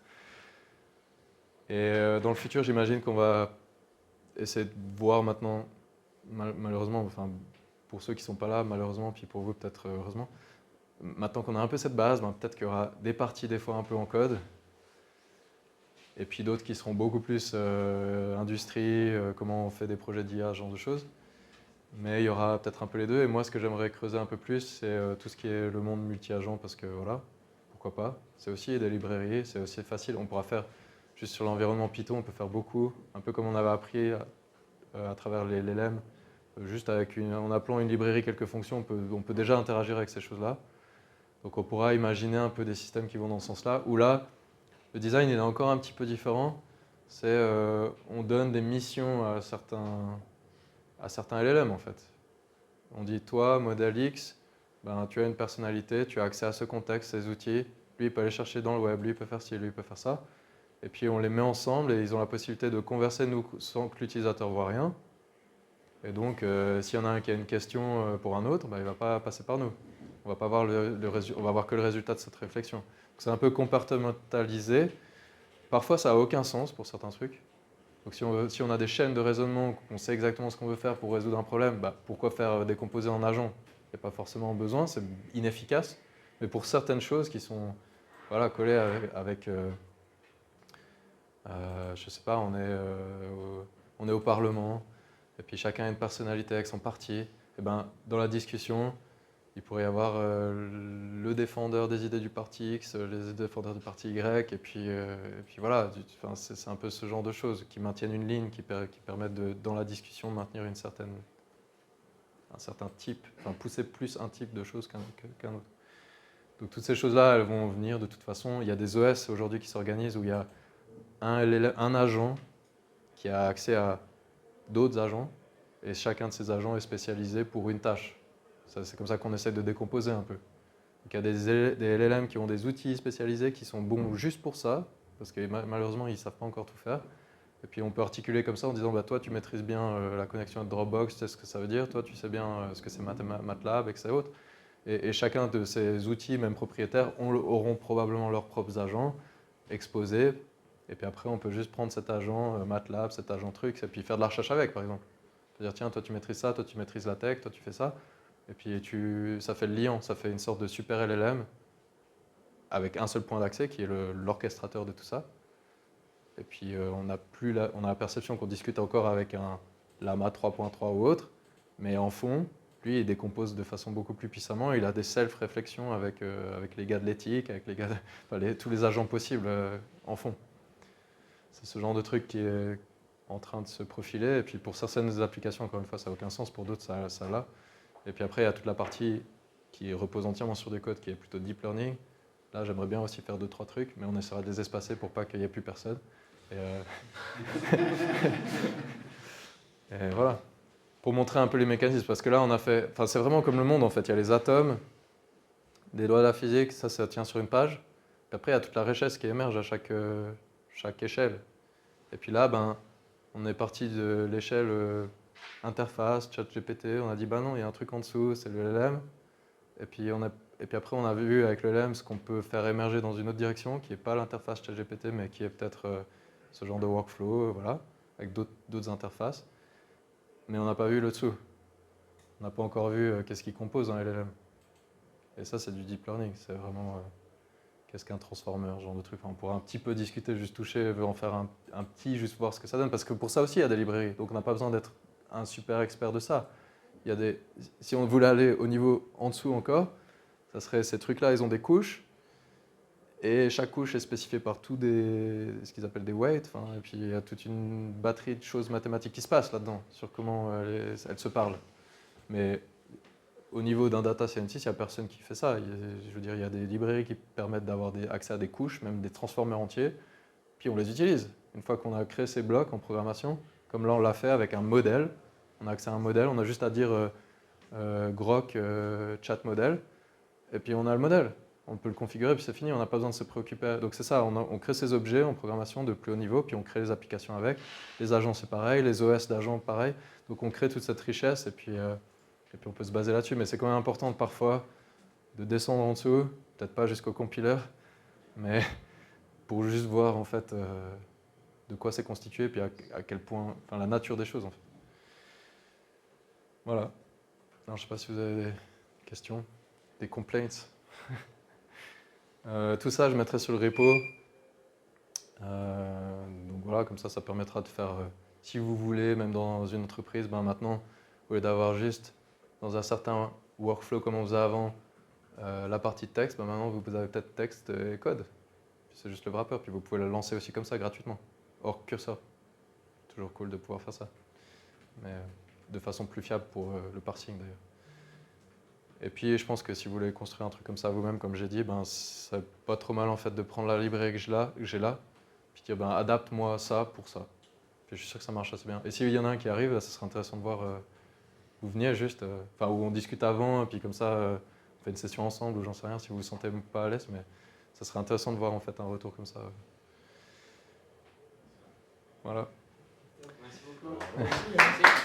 Et dans le futur, j'imagine qu'on va essayer de voir maintenant, malheureusement, pour ceux qui ne sont pas là, malheureusement, puis pour vous peut-être heureusement, maintenant qu'on a un peu cette base, peut-être qu'il y aura des parties des fois un peu en code, et puis d'autres qui seront beaucoup plus industrie, comment on fait des projets d'IA, ce genre de choses. Mais il y aura peut-être un peu les deux, et moi ce que j'aimerais creuser un peu plus, c'est tout ce qui est le monde multi-agent, parce que voilà, pourquoi pas. C'est aussi des librairies, c'est aussi facile, on pourra faire, juste sur l'environnement Python, on peut faire beaucoup, un peu comme on avait appris à travers les LLM, juste en appelant une librairie quelques fonctions, on peut déjà interagir avec ces choses-là. Donc on pourra imaginer un peu des systèmes qui vont dans ce sens-là, où là, le design il est encore un petit peu différent. C'est on donne des missions à certains LLM en fait. On dit toi, modèle X, tu as une personnalité, tu as accès à ce contexte, ces outils, lui il peut aller chercher dans le web, lui il peut faire ci, lui il peut faire ça. Et puis on les met ensemble et ils ont la possibilité de converser nous sans que l'utilisateur voit rien. Et donc s'il y en a un qui a une question pour un autre, il ne va pas passer par nous. On va pas voir on va voir que le résultat de cette réflexion. C'est un peu compartimentalisé. Parfois, ça n'a aucun sens pour certains trucs. Donc si on a des chaînes de raisonnement, qu'on sait exactement ce qu'on veut faire pour résoudre un problème, pourquoi faire décomposer en agent? Il n'y a pas forcément besoin, c'est inefficace. Mais pour certaines choses qui sont collées avec je sais pas, on est au Parlement, et puis chacun a une personnalité avec son parti. Et dans la discussion, il pourrait y avoir le défendeur des idées du parti X, les défendeurs du parti Y, et puis voilà, c'est un peu ce genre de choses qui maintiennent une ligne, qui permettent dans la discussion de maintenir un certain type, pousser plus un type de choses qu'un autre. Donc toutes ces choses-là, elles vont venir de toute façon. Il y a des OS aujourd'hui qui s'organisent où il y a un agent qui a accès à d'autres agents, et chacun de ces agents est spécialisé pour une tâche. C'est comme ça qu'on essaie de décomposer un peu. Donc il y a des LLM qui ont des outils spécialisés qui sont bons juste pour ça, parce que malheureusement ils ne savent pas encore tout faire. Et puis on peut articuler comme ça en disant toi tu maîtrises bien la connexion à Dropbox, tu sais ce que ça veut dire, toi tu sais bien ce que c'est MATLAB, etc. Et chacun de ces outils, même propriétaires, auront probablement leurs propres agents exposés. Et puis après, on peut juste prendre cet agent MATLAB, cet agent truc, et puis faire de la recherche avec, par exemple. C'est-à-dire, tiens, toi tu maîtrises ça, toi tu maîtrises la tech, toi tu fais ça. Et puis ça fait le lien, ça fait une sorte de super LLM avec un seul point d'accès qui est l'orchestrateur de tout ça. Et puis on a la perception qu'on discute encore avec un Llama 3.3 ou autre, mais en fond, lui, il décompose de façon beaucoup plus puissamment. Il a des self-réflexions avec les gars de l'éthique, avec les gars tous les agents possibles en fond. C'est ce genre de truc qui est en train de se profiler. Et puis pour certaines applications, encore une fois, ça n'a aucun sens. Pour d'autres, ça l'a. Et puis après, il y a toute la partie qui repose entièrement sur des codes, qui est plutôt deep learning. Là, j'aimerais bien aussi faire 2-3 trucs, mais on essaiera de les espacer pour pas qu'il n'y ait plus personne. Et voilà. Pour montrer un peu les mécanismes, parce que là, on a fait... Enfin, c'est vraiment comme le monde, en fait. Il y a les atomes, des lois de la physique, ça tient sur une page. Puis après, il y a toute la richesse qui émerge à chaque échelle. Et puis là, on est parti de l'échelle interface, ChatGPT. On a dit, non, il y a un truc en dessous, c'est le LLM. Et puis après, on a vu avec le LLM ce qu'on peut faire émerger dans une autre direction, qui n'est pas l'interface ChatGPT, mais qui est peut-être ce genre de workflow, voilà, avec d'autres interfaces. Mais on n'a pas vu le dessous. On n'a pas encore vu qu'est-ce qui compose un LLM. Et ça, c'est du deep learning. C'est vraiment qu'est-ce qu'un transformer, ce genre de truc. Enfin, on pourra un petit peu discuter, juste toucher, en faire un petit, juste voir ce que ça donne. Parce que pour ça aussi, il y a des librairies. Donc on n'a pas besoin d'être un super expert de ça. Si on voulait aller au niveau en dessous encore, ça serait ces trucs-là, ils ont des couches. Et chaque couche est spécifiée par ce qu'ils appellent des weights. Et puis il y a toute une batterie de choses mathématiques qui se passent là-dedans, sur comment elles se parlent. Mais au niveau d'un data scientist, il n'y a personne qui fait ça. Je veux dire, il y a des librairies qui permettent d'avoir accès à des couches, même des transformers entiers. Puis on les utilise. Une fois qu'on a créé ces blocs en programmation, comme là on l'a fait avec un modèle, on a accès à un modèle, on a juste à dire Grok chat modèle, et puis on a le modèle. On peut le configurer, puis c'est fini, on n'a pas besoin de se préoccuper. Donc c'est ça, on crée ces objets en programmation de plus haut niveau, puis on crée les applications avec. Les agents, c'est pareil, les OS d'agents, pareil. Donc on crée toute cette richesse, et puis on peut se baser là-dessus. Mais c'est quand même important parfois de descendre en dessous, peut-être pas jusqu'au compiler, mais pour juste voir en fait de quoi c'est constitué, puis à quel point, enfin la nature des choses en fait. Voilà. Alors, je ne sais pas si vous avez des questions, des complaints. Tout ça, je mettrai sur le repo. Donc voilà, comme ça permettra de faire, si vous voulez, même dans une entreprise, maintenant, au lieu d'avoir juste dans un certain workflow comme on faisait avant, la partie de texte, maintenant vous avez peut-être texte et code. C'est juste le wrapper, puis vous pouvez le lancer aussi comme ça gratuitement, hors curseur. Toujours cool de pouvoir faire ça. Mais de façon plus fiable pour le parsing d'ailleurs. Et puis je pense que si vous voulez construire un truc comme ça vous-même, comme j'ai dit, c'est pas trop mal en fait de prendre la librairie que j'ai là, puis dire adapte-moi ça pour ça. Puis je suis sûr que ça marche assez bien. Et s'il y en a un qui arrive, ça serait intéressant de voir, vous veniez juste, où on discute avant, et puis comme ça, on fait une session ensemble, ou j'en sais rien, si vous vous sentez pas à l'aise, mais ça serait intéressant de voir en fait un retour comme ça. Voilà. Merci beaucoup. Merci.